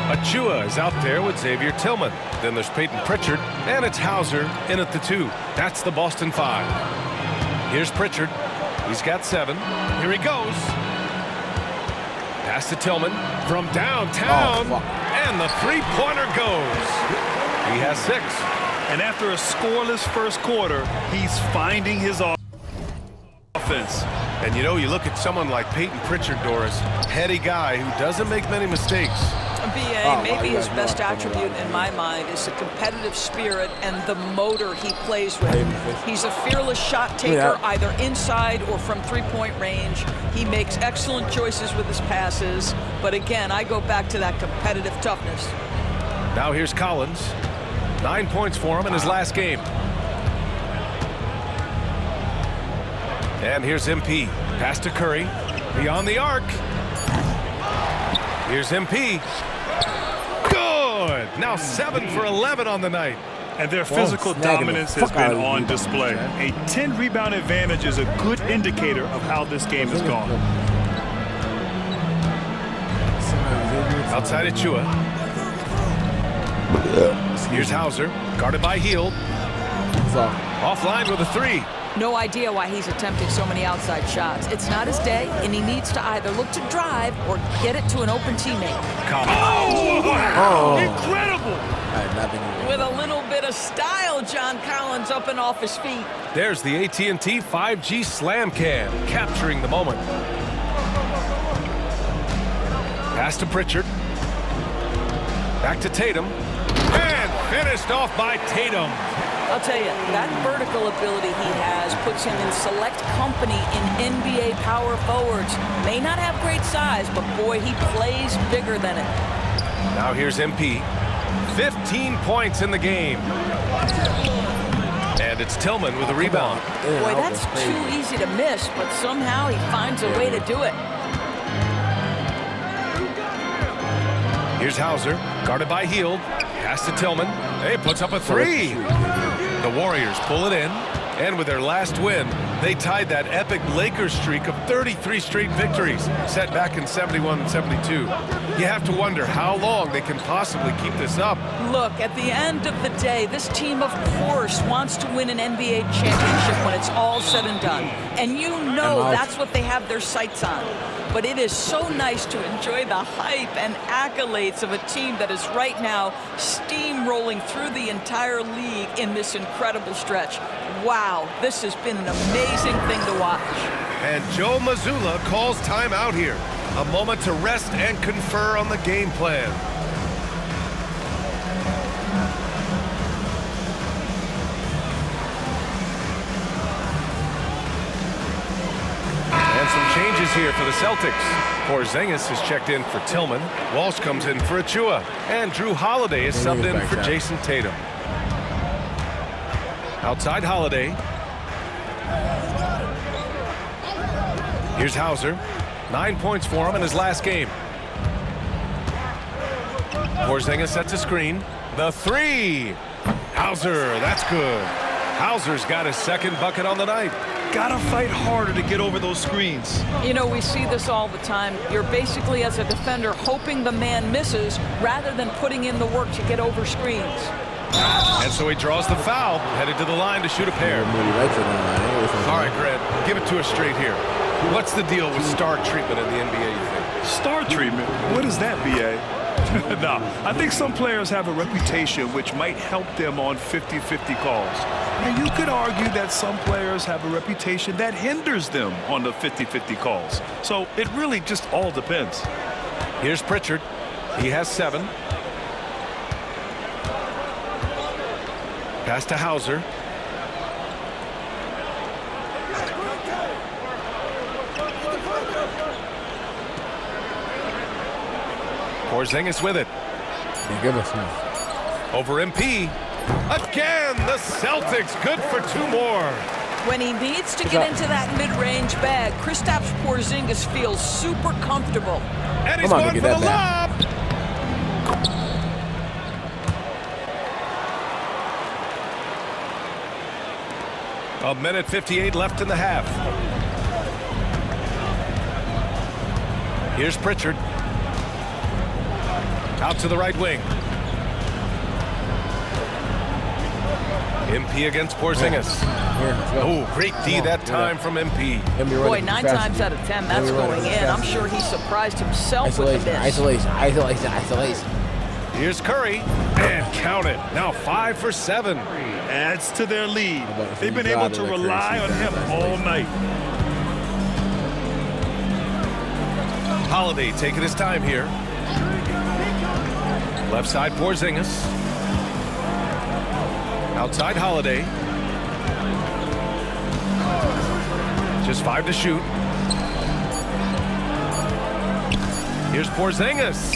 Achua is out there with Xavier Tillman. Then there's Peyton Pritchard, and it's Hauser in at the 2. That's the Boston 5. Here's Pritchard. He's got 7. Here he goes. Pass to Tillman from downtown, and the three-pointer goes. He has 6. And after a scoreless first quarter, he's finding his offense. And you know, you look at someone like Peyton Pritchard, Doris, heady guy who doesn't make many mistakes. BA, maybe his best attribute in my mind is the competitive spirit and the motor he plays with. He's a fearless shot taker, either inside or from three-point range. He makes excellent choices with his passes. But again, I go back to that competitive toughness. Now here's Collins. 9 points for him in his last game. And here's MP. Pass to Curry. Beyond the arc. Here's MP. Good. Now 7 for 11 on the night. And their physical dominance has been on display. A 10-rebound advantage is a good indicator of how this game has gone. Outside Achua. Here's Hauser. Guarded by Hield. Offline with a 3. No idea why he's attempting so many outside shots. It's not his day, and he needs to either look to drive or get it to an open teammate. Incredible! With a little bit of style, John Collins up and off his feet. There's the AT&T 5G Slam Cam, capturing the moment. Pass to Pritchard. Back to Tatum. And finished off by Tatum. I'll tell you, that vertical ability he has puts him in select company in NBA power forwards. May not have great size, but boy, he plays bigger than it. Now here's MP. 15 points in the game. And it's Tillman with a rebound. Boy, that's too easy to miss, but somehow he finds a way to do it. Here's Hauser, guarded by Hield. Pass to Tillman. Hey, puts up a 3. The Warriors pull it in, and with their last win, they tied that epic Lakers streak of 33 straight victories set back in 71-72. You have to wonder how long they can possibly keep this up. Look, at the end of the day, this team, of course, wants to win an NBA championship when it's all said and done. And you know that's what they have their sights on. But it is so nice to enjoy the hype and accolades of a team that is right now steamrolling through the entire league in this incredible stretch. Wow, this has been an amazing thing to watch. And Joe Mazzulla calls timeout here. A moment to rest and confer on the game plan. And some changes here for the Celtics. Porzingis is checked in for Tillman. Walsh comes in for Achua. And Drew Holiday is subbed in for Jason Tatum. Outside Holiday. Here's Hauser. 9 points for him in his last game. Porzingis sets a screen. The 3. Hauser, that's good. Hauser's got his second bucket on the night. Gotta fight harder to get over those screens. You know, we see this all the time. You're basically, as a defender, hoping the man misses rather than putting in the work to get over screens. And so he draws the foul, headed to the line to shoot a pair. All right, Grant, give it to us straight here. What's the deal with star treatment in the NBA, you think? Star treatment? What is that, B.A.? No, I think some players have a reputation which might help them on 50-50 calls. And you could argue that some players have a reputation that hinders them on the 50-50 calls. So it really just all depends. Here's Pritchard. He has 7. Pass to Hauser. Porzingis with it. Yeah, give us one. Over MP. Again, the Celtics good for 2 more. When he needs to get into that mid-range bag, Kristaps Porzingis feels super comfortable. And he's going for the lob. A minute 58 left in the half. Here's Pritchard. Out to the right wing. MP against Porzingis. Oh, great D that time from MP. Boy, 9 times out of 10, that's going in. I'm sure he surprised himself with the miss. Isolation. Here's Curry. And count it. Now 5 for 7. Adds to their lead. They've been able to rely on him all night. Holiday taking his time here. Left side Porzingis. Outside Holiday. Just 5 to shoot. Here's Porzingis.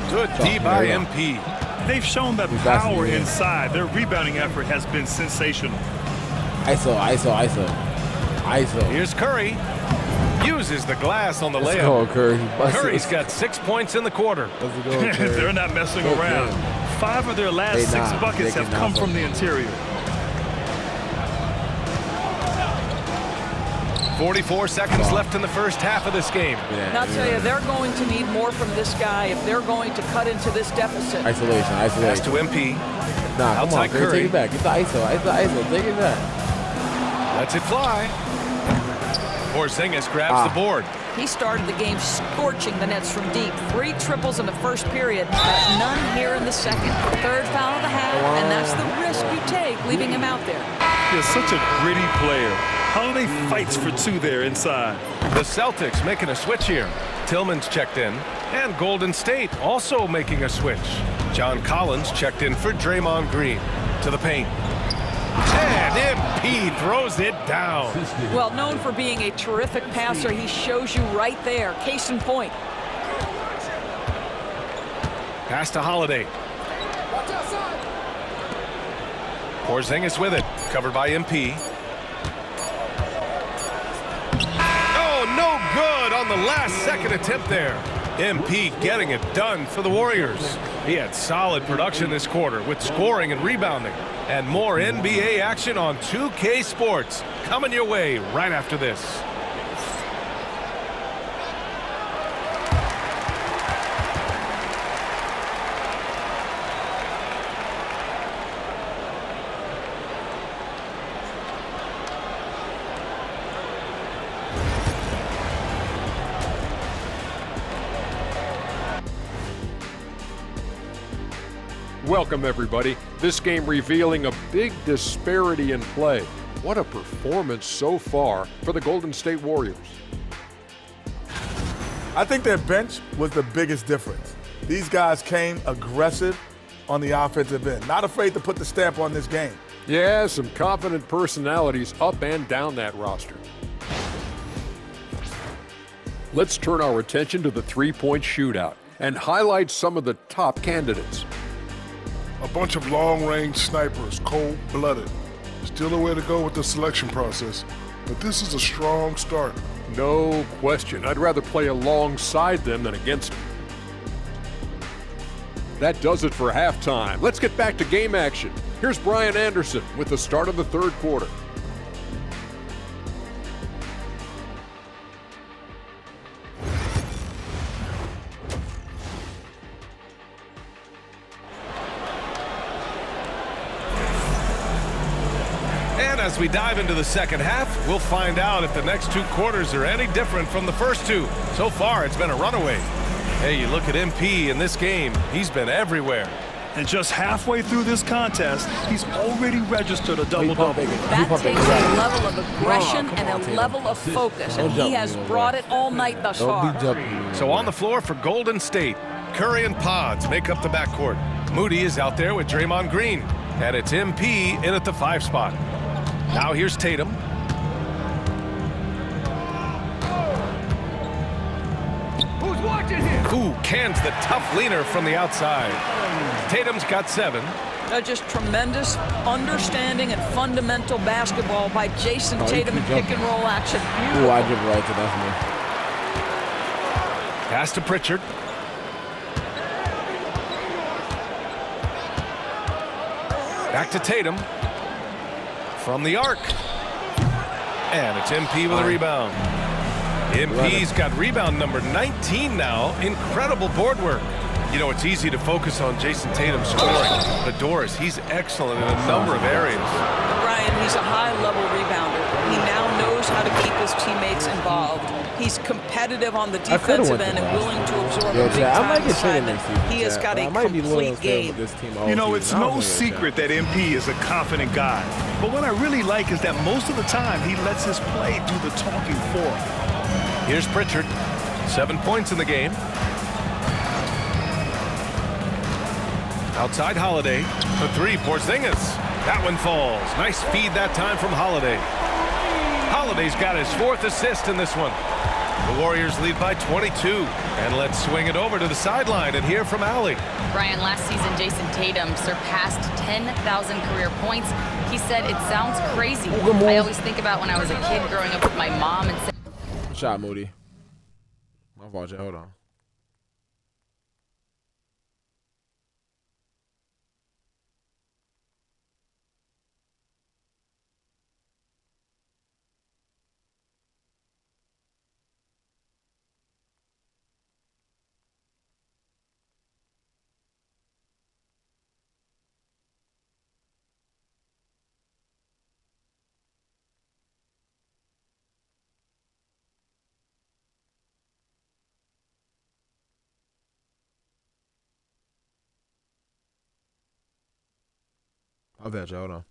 Good D by MP. They've shown that power inside. Their rebounding effort has been sensational. ISO. Here's Curry. Uses the glass on the Let's layup. go, Curry. Curry's got 6 points in the quarter. Let's go, Curry. They're not messing around. 5 of their last 6 buckets have come from the interior. 44 seconds left in the first half of this game. And I'll tell you, they're going to need more from this guy if they're going to cut into this deficit. Isolation. Pass to MP. Nah, come on, Curry. Take it back. Get the ISO. Take it back. Lets it fly. Porzingis grabs the board. He started the game scorching the Nets from deep. 3 triples in the first period, but none here in the second. 3rd foul of the half, and that's the risk you take leaving him out there. He's such a gritty player. Holiday fights for 2 there inside. The Celtics making a switch here. Tillman's checked in, and Golden State also making a switch. John Collins checked in for Draymond Green. To the paint. And MP throws it down. Well, known for being a terrific passer, he shows you right there. Case in point. Pass to Holiday. Porzingis with it. Covered by MP. Oh, no good on the last second attempt there. MP getting it done for the Warriors. He had solid production this quarter with scoring and rebounding. And more NBA action on 2K Sports coming your way right after this. Welcome, everybody. This game revealing a big disparity in play. What a performance so far for the Golden State Warriors. I think their bench was the biggest difference. These guys came aggressive on the offensive end, not afraid to put the stamp on this game. Yeah, some confident personalities up and down that roster. Let's turn our attention to the three-point shootout and highlight some of the top candidates. A bunch of long-range snipers, cold-blooded. Still a way to go with the selection process, but this is a strong start. No question. I'd rather play alongside them than against them. That does it for halftime. Let's get back to game action. Here's Brian Anderson with the start of the third quarter. As we dive into the second half, we'll find out if the next 2 quarters are any different from the first 2. So far, it's been a runaway. Hey, you look at MP in this game, he's been everywhere. And just halfway through this contest, he's already registered a double-double. That takes a level of aggression and a level of focus, and he has brought it all night thus far. So on the floor for Golden State, Curry and Pods make up the backcourt. Moody is out there with Draymond Green, and it's MP in at the 5 spot. Now here's Tatum. Who's watching here? Ooh, cans the tough leaner from the outside. Tatum's got 7. Just tremendous understanding and fundamental basketball by Jason Tatum in pick-and-roll action. Ooh, I dribble right to that one. Pass to Pritchard. Back to Tatum. From the arc. And it's MP with a rebound. MP's got rebound number 19 now. Incredible board work. You know, it's easy to focus on Jason Tatum scoring. But Doris, he's excellent in a number of areas. Brian, he's a high-level rebounder. He now knows how to keep his teammates involved. He's competitive on the defensive end and willing to absorb a big-time assignment. He has got a complete game. You know, it's no secret that MP is a confident guy. But what I really like is that most of the time he lets his play do the talking for him. Here's Pritchard. 7 points in the game. Outside Holiday for 3. Porzingis. That one falls. Nice feed that time from Holiday. Holiday's got his 4th assist in this one. The Warriors lead by 22. And let's swing it over to the sideline and hear from Allie. Brian, last season Jason Tatum surpassed 10,000 career points. He said it sounds crazy. I always think about when I was a kid growing up with my mom and said, shot, Moody. My fault, Jay. Hold on. I'll bet you. Hold on.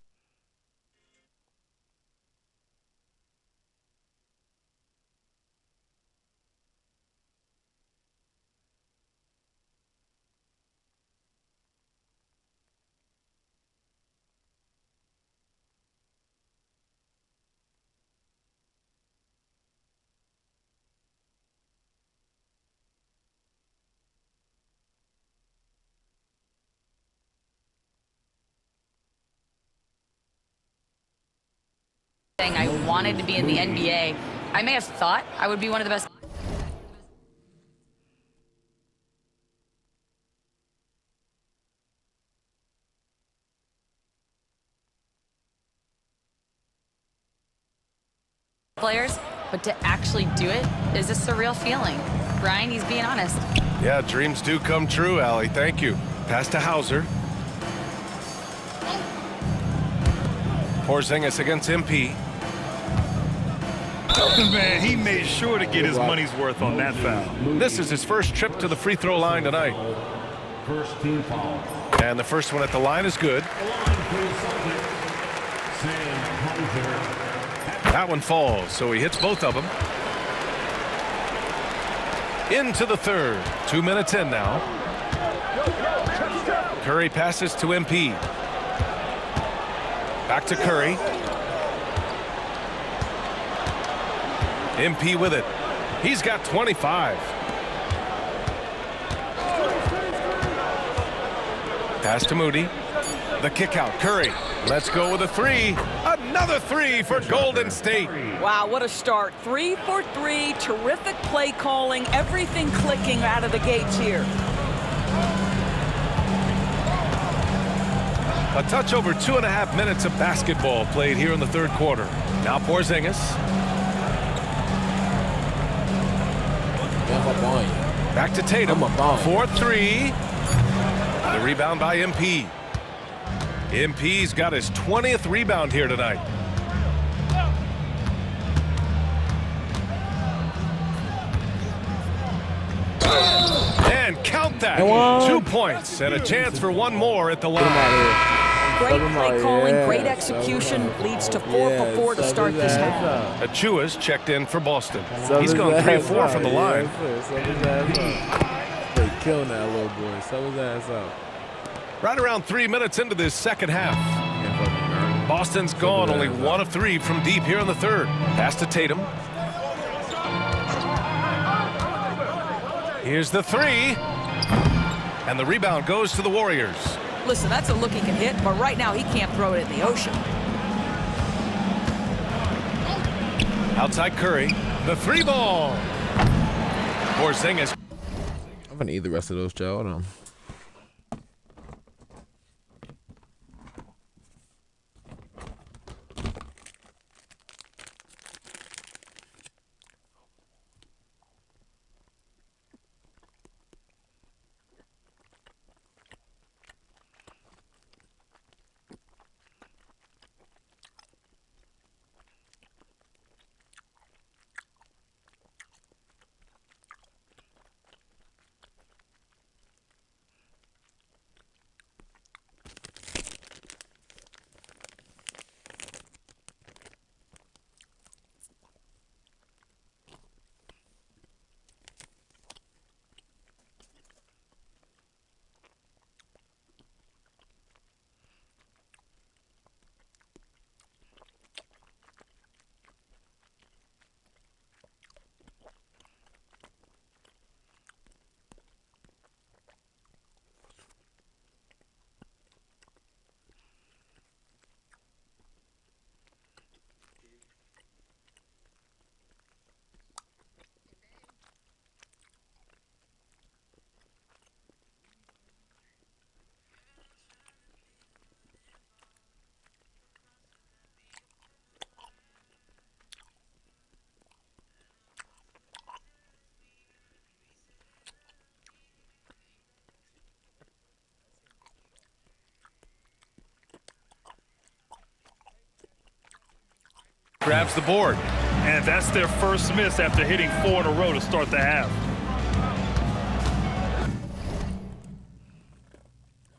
saying I wanted to be in the NBA. I may have thought I would be one of the best players, but to actually do it is a surreal feeling. Brian, he's being honest. Yeah, dreams do come true, Allie. Thank you. Pass to Hauser. Porzingis against MP. Man, he made sure to get his money's worth on that foul. This is his first trip to the free throw line tonight. First team foul. And the first one at the line is good. That one falls, so he hits both of them. Into the third. 2 minutes in now. Curry passes to MP. Back to Curry. MP with it. He's got 25. Pass to Moody. The kick out. Curry. Let's go with a three. Another three for Golden State. Wow, what a start. 3 for 3. Terrific play calling. Everything clicking out of the gates here. A touch over 2.5 minutes of basketball played here in the third quarter. Now Porzingis. Back to Tatum. 4-3. The rebound by MP. MP's got his 20th rebound here tonight. And count that. 2 points and a chance for one more at the line. Great play calling, great execution, leads to 4 for 4 to start this half. Achua's checked in for Boston. He's gone 3 of 4 from the line. Killing that little boy. Sub his ass up. Right around 3 minutes into this second half. Boston's gone only 1 of 3 from deep here in the third. Pass to Tatum. Here's the three. And the rebound goes to the Warriors. Listen, that's a look he can hit, but right now he can't throw it in the ocean. Outside Curry. The three ball. Porzingis. I'm going to eat the rest of those, Joe. Hold on. Grabs the board. And that's their first miss after hitting 4 in a row to start the half.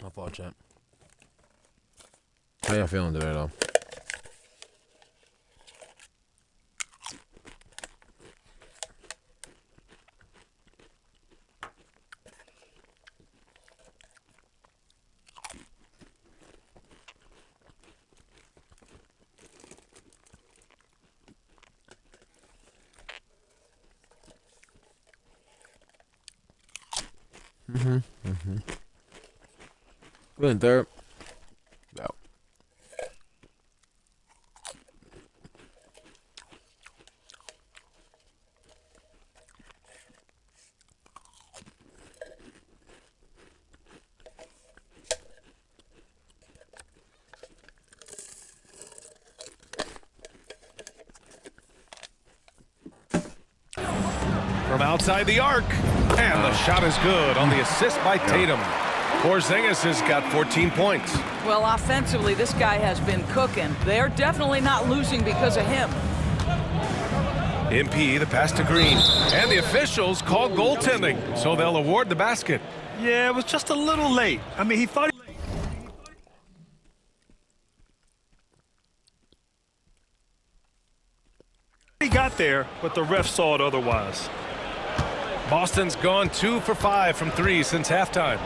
My fault, champ. How y'all feeling today, though? We're in third. No. From outside the arc. And the shot is good on the assist by Tatum. Porzingis has got 14 points. Well, offensively, this guy has been cooking. They're definitely not losing because of him. MP, the pass to Green. And the officials call goaltending, so they'll award the basket. Yeah, it was just a little late. I mean, he thought he got there, but the ref saw it otherwise. Boston's gone 2 for 5 from 3 since halftime.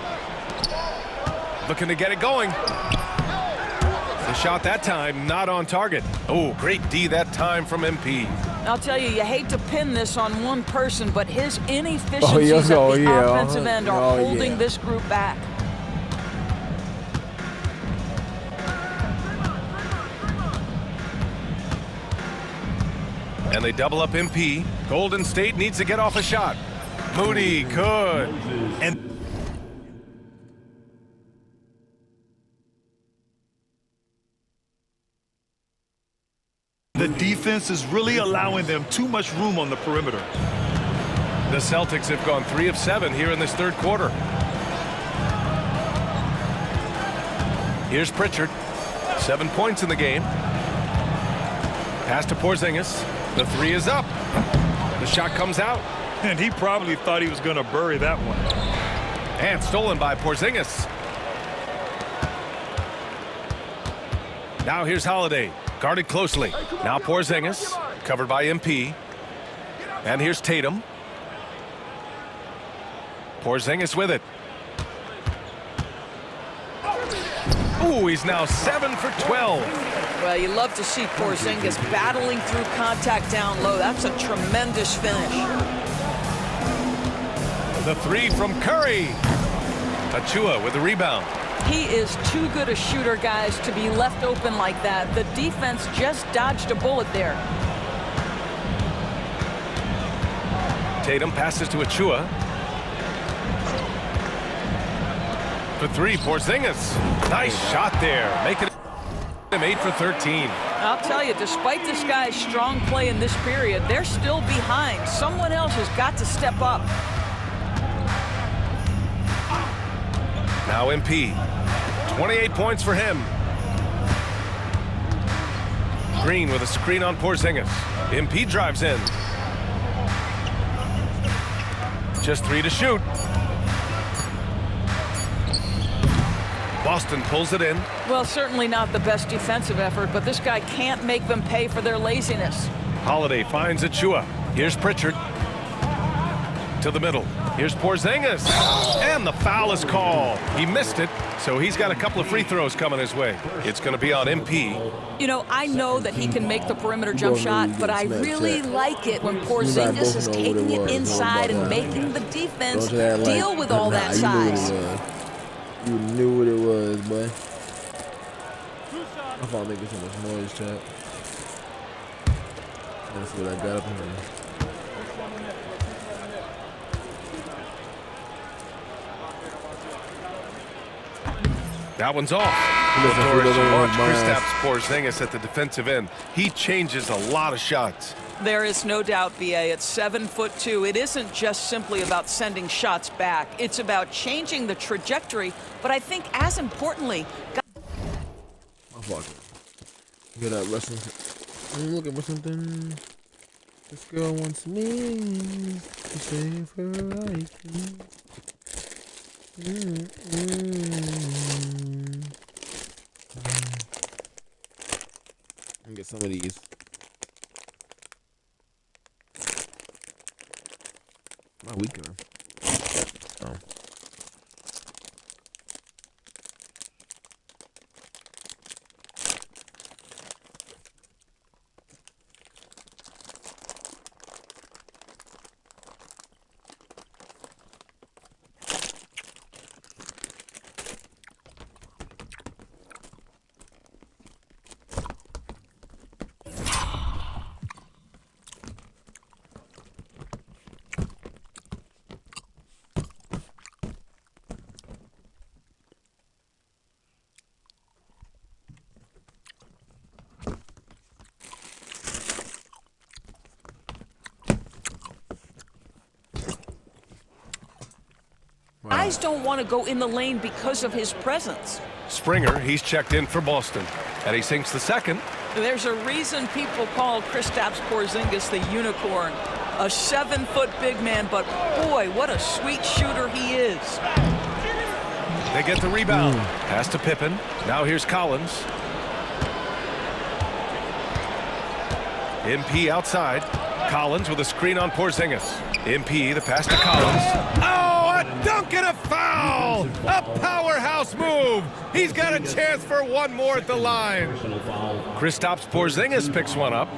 Looking to get it going. The shot that time not on target. Oh, great D that time from MP. I'll tell you, you hate to pin this on one person, but his inefficiencies at the offensive end are holding this group back. And they double up MP. Golden State needs to get off a shot. Moody could. And the defense is really allowing them too much room on the perimeter. The Celtics have gone 3 of 7 here in this third quarter. Here's Pritchard. 7 points in the game. Pass to Porzingis. The 3 is up. The shot comes out. And he probably thought he was going to bury that one. And stolen by Porzingis. Now here's Holiday. Guarded closely. Now Porzingis. Covered by MP. And here's Tatum. Porzingis with it. Ooh, he's now 7 for 12. Well, you love to see Porzingis battling through contact down low. That's a tremendous finish. The three from Curry. Achua with the rebound. He is too good a shooter, guys, to be left open like that. The defense just dodged a bullet there. Tatum passes to Achua. For three, Porzingis. Nice shot there. Making him 8 for 13. I'll tell you, despite this guy's strong play in this period, they're still behind. Someone else has got to step up. Now MP. 28 points for him. Green with a screen on Porzingis. MP drives in. Just 3 to shoot. Boston pulls it in. Well, certainly not the best defensive effort, but this guy can't make them pay for their laziness. Holiday finds Achua. Here's Pritchard. To the middle. Here's Porzingis. And the foul is called. He missed it, so he's got a couple of free throws coming his way. It's going to be on MP. You know, I know that he can make the perimeter jump shot, but I really like it when Porzingis is taking it inside and making the defense deal with all that size. You knew what it was, boy. I thought making so much noise, chat. That's what I got up in here. That one's off. Watch Kristaps Porzingis at the defensive end. He changes a lot of shots. There is no doubt, B.A. At 7'2", it isn't just simply about sending shots back. It's about changing the trajectory, but I think as importantly... Oh, fuck it. Get that wrestling. I'm looking for something. This girl wants me to save her life. Let me get some of these. My weaker. Oh. Guys don't want to go in the lane because of his presence. Springer, he's checked in for Boston. And he sinks the second. There's a reason people call Kristaps Porzingis the unicorn. A 7-foot big man, but boy, what a sweet shooter he is. They get the rebound. Pass to Pippen. Now here's Collins. MP outside. Collins with a screen on Porzingis. MP, the pass to Collins. Oh, a dunk and a foul! A powerhouse move! He's got a chance for one more at the line. Kristaps Porzingis picks one up.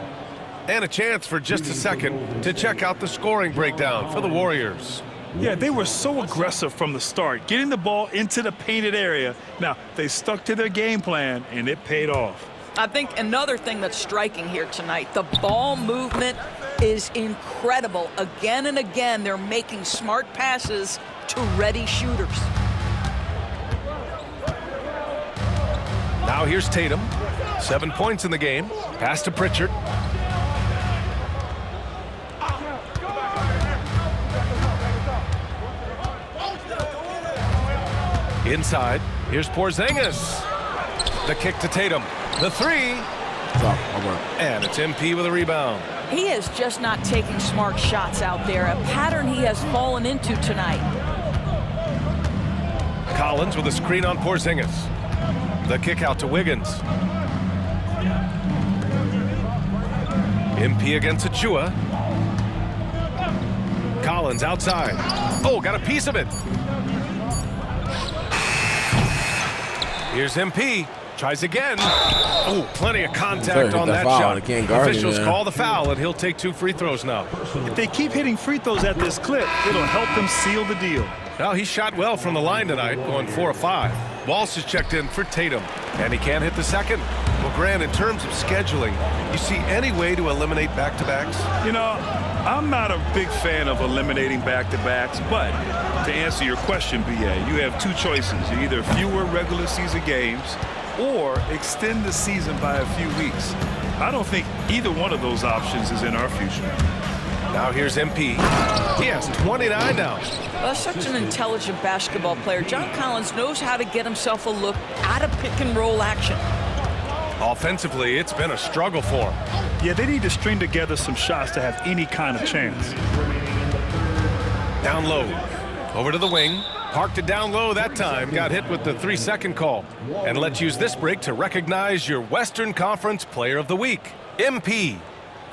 And a chance for just a second to check out the scoring breakdown for the Warriors. Yeah, they were so aggressive from the start, getting the ball into the painted area. Now, they stuck to their game plan, and it paid off. I think another thing that's striking here tonight, the ball movement is incredible. Again and again, they're making smart passes to ready shooters. Now here's Tatum. 7 points in the game. Pass to Pritchard. Inside. Here's Porzingis. The kick to Tatum. The three. And it's MP with a rebound. He is just not taking smart shots out there, a pattern he has fallen into tonight. Collins with a screen on Porzingis. The kick out to Wiggins. MP against Achua. Collins outside. Oh, got a piece of it. Here's MP. Tries again. Oh, plenty of contact on that foul. shot. They can't guard Officials him, call the foul, and he'll take 2 free throws now. If they keep hitting free throws at this clip, it'll help them seal the deal. Now, he shot well from the line tonight, going 4 of 5. Walsh is checked in for Tatum, and he can't hit the second. Well, Grant, in terms of scheduling, you see any way to eliminate back-to-backs? You know, I'm not a big fan of eliminating back-to-backs, but to answer your question, BA, you have 2 choices. Either fewer regular season games or extend the season by a few weeks. I don't think either one of those options is in our future. Now here's MP. He has 29 now. Well, such an intelligent basketball player. John Collins knows how to get himself a look out of pick-and-roll action. Offensively, it's been a struggle for him. Yeah, they need to string together some shots to have any kind of chance. Down low. Over to the wing. Parked it down low that time. Got hit with the 3-second call. And let's use this break to recognize your Western Conference Player of the Week, MP.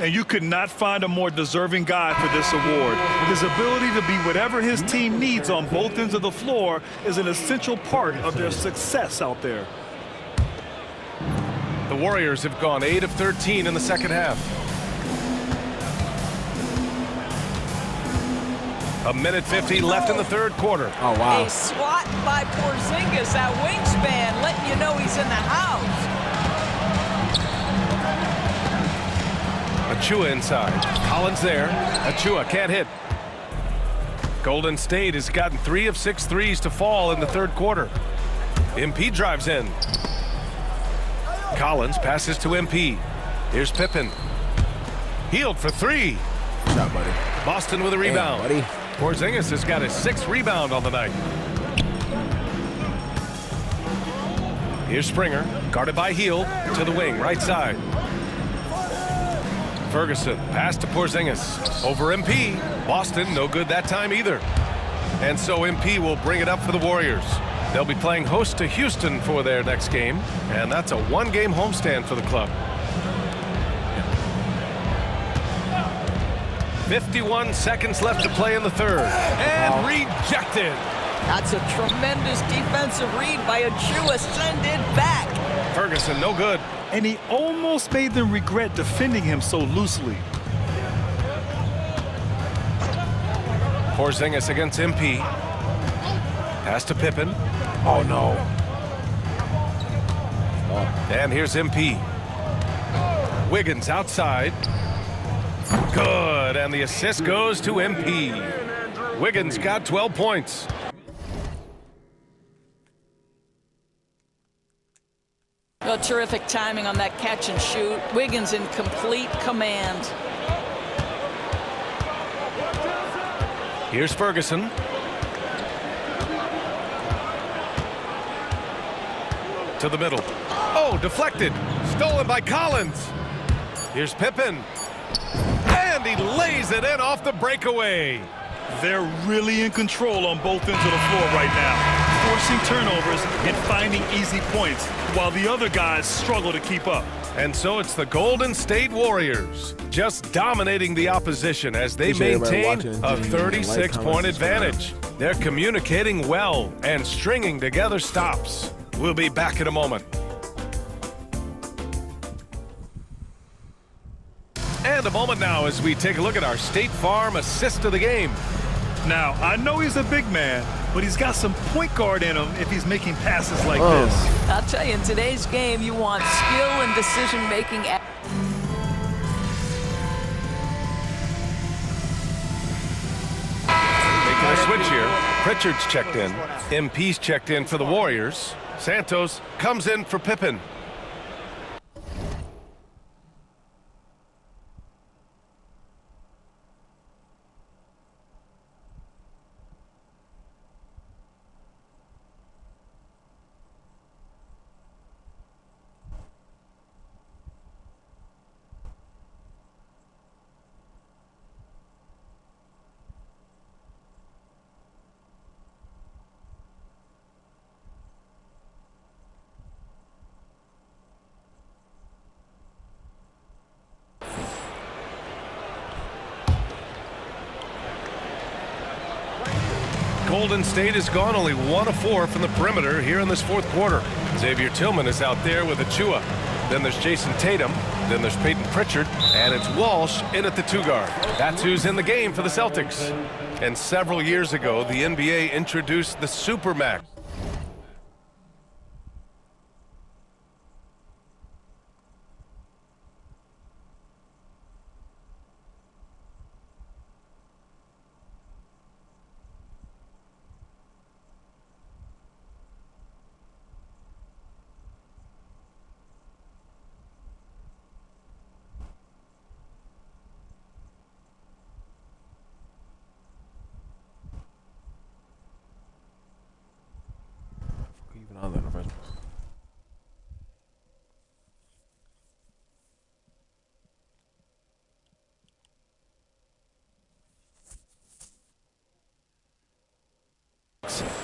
And you could not find a more deserving guy for this award. His ability to be whatever his team needs on both ends of the floor is an essential part of their success out there. The Warriors have gone 8 of 13 in the second half. 1:50 left in the third quarter. Oh, wow. A swat by Porzingis, that wingspan, letting you know he's in the house. Achua inside. Collins there. Achua can't hit. Golden State has gotten 3 of 6 threes to fall in the third quarter. MP drives in. Collins passes to MP. Here's Pippen. Healed for 3. Good shot, buddy. Boston with a rebound. Damn, buddy. Porzingis has got his 6th rebound on the night. Here's Springer, guarded by Hield, to the wing, right side. Ferguson, pass to Porzingis. Over MP. Boston, no good that time either. And so MP will bring it up for the Warriors. They'll be playing host to Houston for their next game, and that's a 1-game homestand for the club. 51 seconds left to play in the third. And rejected. That's a tremendous defensive read by Achua. Send it back. Ferguson, no good. And he almost made them regret defending him so loosely. Porzingis against MP. Pass to Pippen. Oh, no. And here's MP. Wiggins outside. Good, and the assist goes to MP. Wiggins got 12 points. Oh, terrific timing on that catch and shoot. Wiggins in complete command. Here's Ferguson. To the middle. Oh, deflected. Stolen by Collins. Here's Pippen. And he lays it in off the breakaway. They're really in control on both ends of the floor right now, forcing turnovers and finding easy points while the other guys struggle to keep up. And so it's the Golden State Warriors just dominating the opposition as they maintain a 36-point advantage. They're communicating well and stringing together stops. We'll be back in a moment. And a moment now as we take a look at our State Farm assist of the game. Now, I know he's a big man, but he's got some point guard in him if he's making passes like this. I'll tell you, in today's game, you want skill and decision-making. Making a switch here. Pritchard's checked in. MP's checked in for the Warriors. Santos comes in for Pippen. Golden State has gone only 1 of 4 from the perimeter here in this fourth quarter. Xavier Tillman is out there with Achua. Then there's Jason Tatum. Then there's Peyton Pritchard. And it's Walsh in at the 2 guard. That's who's in the game for the Celtics. And several years ago, the NBA introduced the Supermax.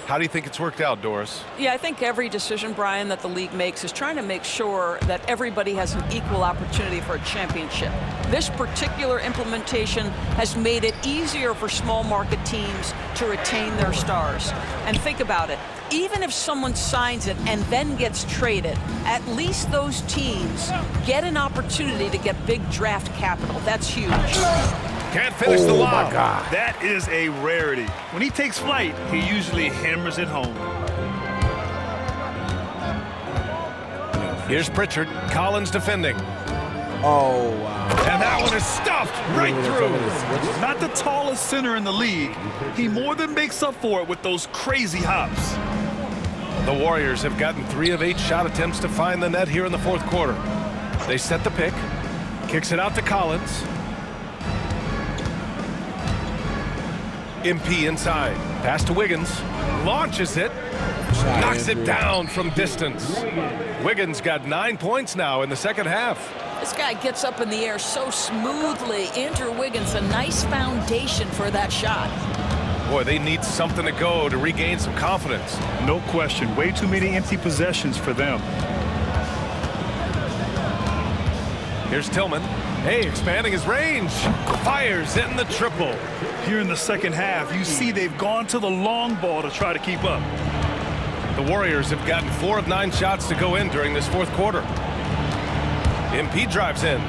How do you think it's worked out, Doris? Yeah, I think every decision, Brian, that the league makes is trying to make sure that everybody has an equal opportunity for a championship. This particular implementation has made it easier for small market teams to retain their stars. And think about it. Even if someone signs it and then gets traded, at least those teams get an opportunity to get big draft capital. That's huge. Can't finish the lob. Oh, my God. That is a rarity. When he takes flight, he usually hammers it home. Here's Pritchard. Collins defending. Oh, wow. And that one is stuffed right through. Not the tallest center in the league. He more than makes up for it with those crazy hops. The Warriors have gotten 3 of 8 shot attempts to find the net here in the fourth quarter. They set the pick. Kicks it out to Collins. MP inside. Pass to Wiggins. Launches it. Knocks it down from distance. Wiggins got 9 points now in the second half. This guy gets up in the air so smoothly. Andrew Wiggins, a nice foundation for that shot. Boy, they need something to go to regain some confidence. No question. Way too many empty possessions for them. Here's Tillman. Hey, expanding his range. Fires in the triple. Here in the second half, you see they've gone to the long ball to try to keep up. The Warriors have gotten 4 of 9 shots to go in during this fourth quarter. MP drives in.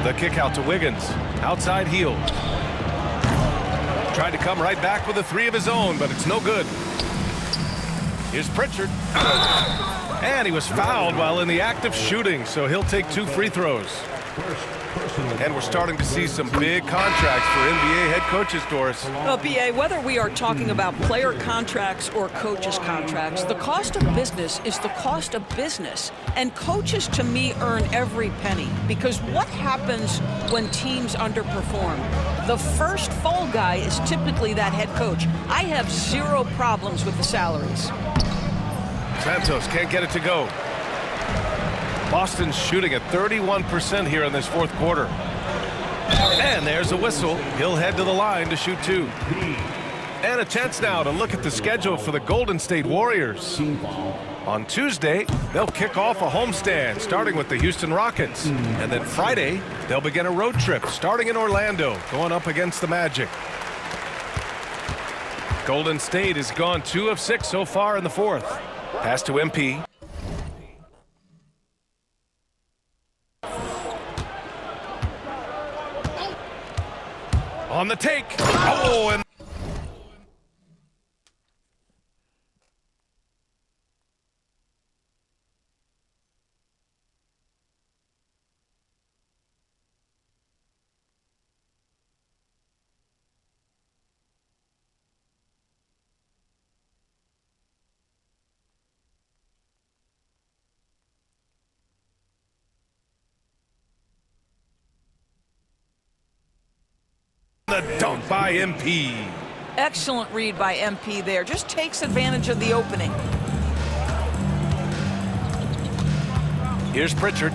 The kick out to Wiggins. Outside heel. Tried to come right back with a 3 of his own, but it's no good. Here's Pritchard. And he was fouled while in the act of shooting, so he'll take 2 free throws. And we're starting to see some big contracts for NBA head coaches, Doris. Well, BA, whether we are talking about player contracts or coaches' contracts, the cost of business is the cost of business. And coaches, to me, earn every penny. Because what happens when teams underperform? The first fall guy is typically that head coach. I have 0 problems with the salaries. Santos can't get it to go. Boston's shooting at 31% here in this fourth quarter. And there's a whistle. He'll head to the line to shoot 2. And a chance now to look at the schedule for the Golden State Warriors. On Tuesday, they'll kick off a homestand, starting with the Houston Rockets. And then Friday, they'll begin a road trip, starting in Orlando, going up against the Magic. Golden State has gone 2 of 6 so far in the fourth. Pass to MP. On the take. Oh, and the dunk by MP. Excellent read by MP there. Just takes advantage of the opening. Here's Pritchard.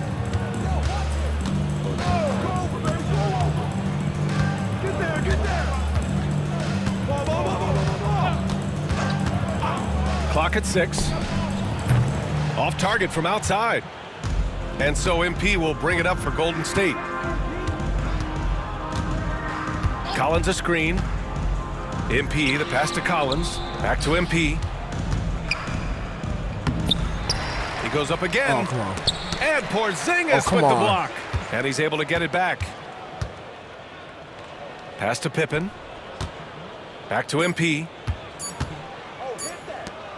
Clock at 6. Off target from outside. And so MP will bring it up for Golden State. Collins a screen. MP, the pass to Collins. Back to MP. He goes up again. Oh, come on. And Porzingis with the block. And he's able to get it back. Pass to Pippen. Back to MP.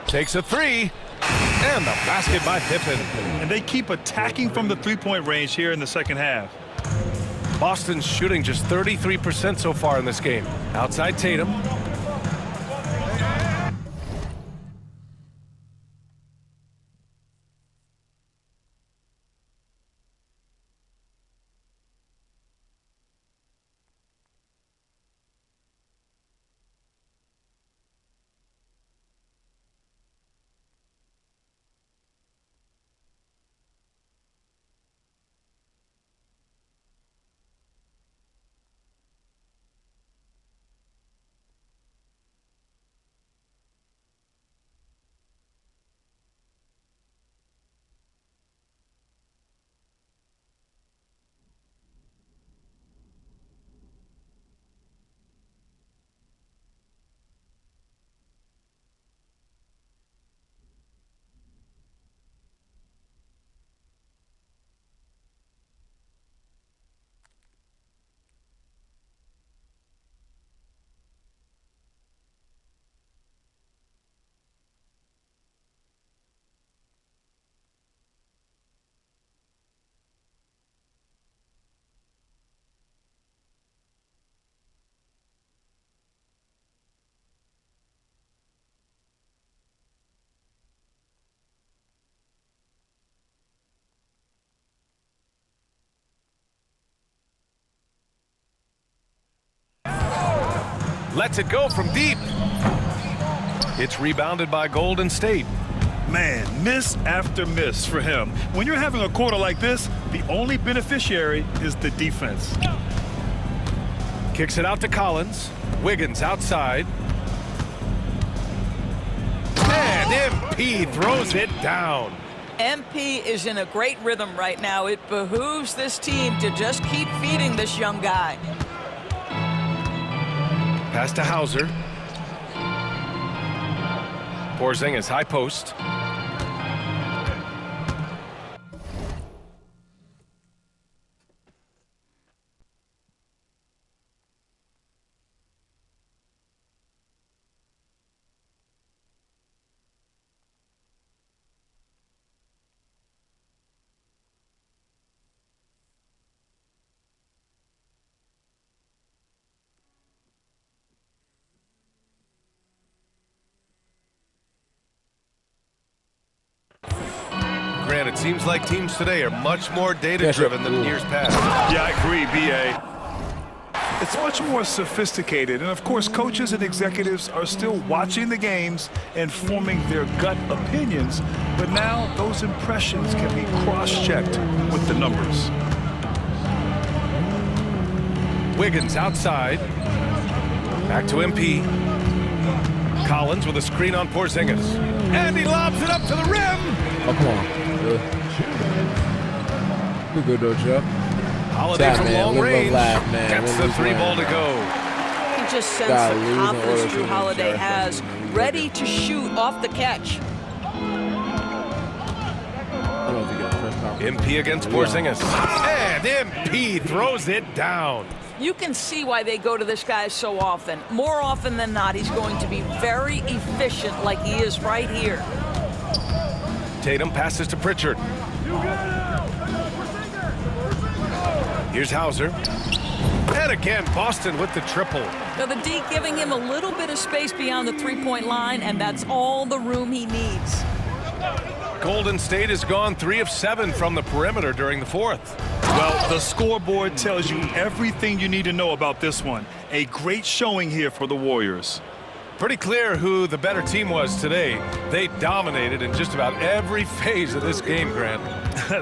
Takes a three. And the basket by Pippen. And they keep attacking from the three-point range here in the second half. Boston's shooting just 33% so far in this game. Outside Tatum. Lets it go from deep. It's rebounded by Golden State. Man, miss after miss for him. When you're having a quarter like this, the only beneficiary is the defense. Kicks it out to Collins. Wiggins outside. And MP throws it down. MP is in a great rhythm right now. It behooves this team to just keep feeding this young guy. Pass to Hauser. Porzingis high post. Grant, it seems like teams today are much more data-driven than years past. Yeah, I agree, B.A. It's much more sophisticated, and of course, coaches and executives are still watching the games and forming their gut opinions, but now those impressions can be cross-checked with the numbers. Wiggins outside. Back to MP. Collins with a screen on Porzingis. And he lobs it up to the rim. Oh, come on. Good, good though, Joe. Holiday from long range gets the three ball to go. You just sense the confidence Drew Holiday has, ready to shoot off the catch. MP against Porzingis. And MP throws it down. You can see why they go to this guy so often. More often than not, he's going to be very efficient like he is right here. Tatum passes to Pritchard. Here's Hauser. And again, Boston with the triple. Now the D giving him a little bit of space beyond the three-point line, and that's all the room he needs. Golden State has gone 3 of 7 from the perimeter during the fourth. Well, the scoreboard tells you everything you need to know about this one. A great showing here for the Warriors. Pretty clear who the better team was today. They dominated in just about every phase of this game, Grant.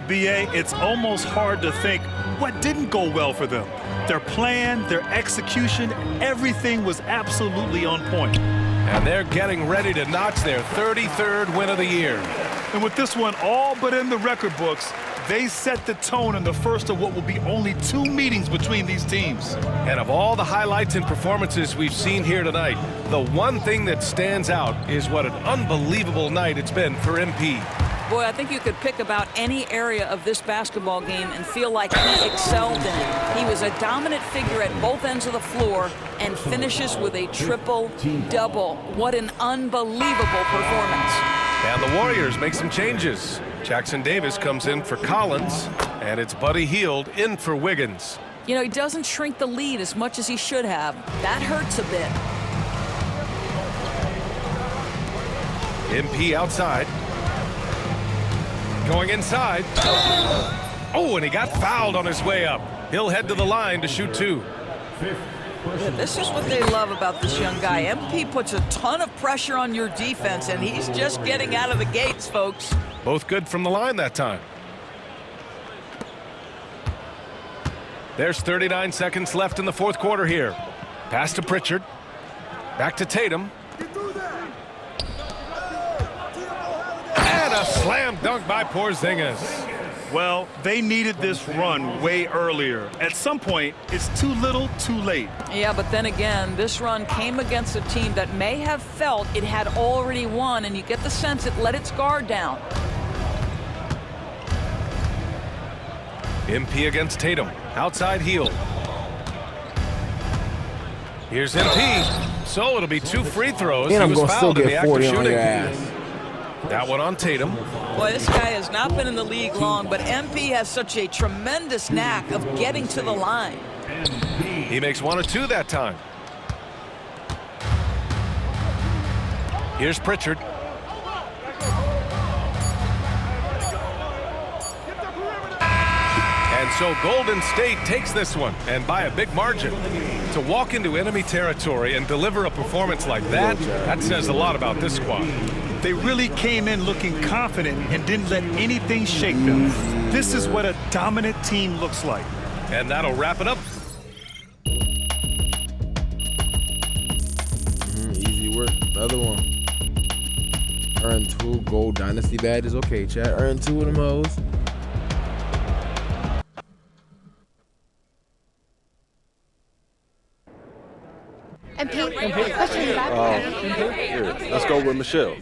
B.A., it's almost hard to think what didn't go well for them. Their plan, their execution, everything was absolutely on point. And they're getting ready to notch their 33rd win of the year. And with this one all but in the record books, They set the tone in the first of what will be only 2 meetings between these teams. And of all the highlights and performances we've seen here tonight, the one thing that stands out is what an unbelievable night it's been for MP. Boy, I think you could pick about any area of this basketball game and feel like he excelled in it. He was a dominant figure at both ends of the floor and finishes with a triple-double. What an unbelievable performance. And the Warriors make some changes. Jackson Davis comes in for Collins, and it's Buddy Hield in for Wiggins. You know, he doesn't shrink the lead as much as he should have. That hurts a bit. MP outside. Going inside. Oh, and he got fouled on his way up. He'll head to the line to shoot 2. Yeah, this is what they love about this young guy. MP puts a ton of pressure on your defense, and he's just getting out of the gates, folks. Both good from the line that time. There's 39 seconds left in the fourth quarter here. Pass to Pritchard. Back to Tatum. And a slam dunk by Porzingis. Well, they needed this run way earlier. At some point, it's too little, too late. Yeah, but then again, this run came against a team that may have felt it had already won, and you get the sense it let its guard down. MP against Tatum. Outside Hield. Here's MP. So it'll be 2 free throws. And he I'm was going to still fouled in the get act 40 of on shooting. your ass. That one on Tatum. Boy, this guy has not been in the league long, but MP has such a tremendous knack of getting to the line. He makes 1 of 2 that time. Here's Pritchard. And so Golden State takes this one, and by a big margin. To walk into enemy territory and deliver a performance like that, that says a lot about this squad. They really came in looking confident and didn't let anything shake them. This is what a dominant team looks like. And that'll wrap it up. Easy work. Another one. Earn 2 gold dynasty badges. Okay, chat. Earn 2 of them hoes. MP, question here, let's go with Michelle.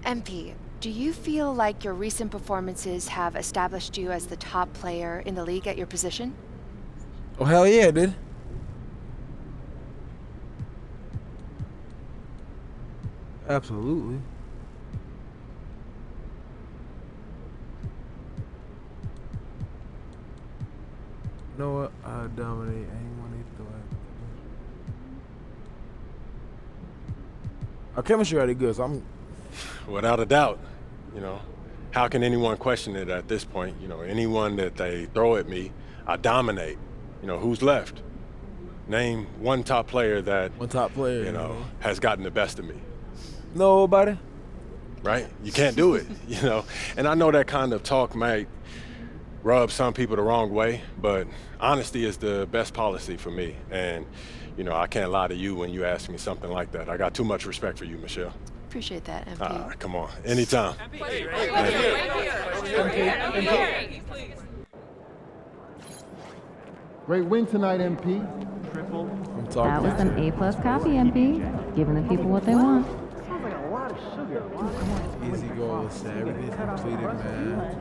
MP, do you feel like your recent performances have established you as the top player in the league at your position? Oh, hell yeah, dude. Absolutely. You know what? I dominate anyone they throw at. Our chemistry already good, so I'm... Without a doubt. You know, how can anyone question it at this point? You know, anyone that they throw at me, I dominate. You know, who's left? Name one top player that... One top player. You know, has gotten the best of me. Nobody. Right? You can't do it, you know. And I know that kind of talk might rub some people the wrong way, but honesty is the best policy for me. And, you know, I can't lie to you when you ask me something like that. I got too much respect for you, Michelle. Appreciate that, MP. Come on. Anytime. Great win tonight, MP. Triple. That was an A+ copy, MP. Giving the people what they want. Easy goals. Everything is completed, man.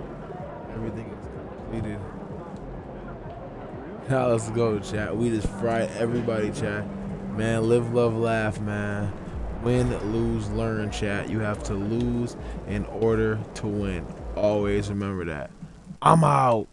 Everything is completed. Now let's go, chat. We just fried everybody, chat. Man, live, love, laugh, man. Win, lose, learn, chat. You have to lose in order to win. Always remember that. I'm out.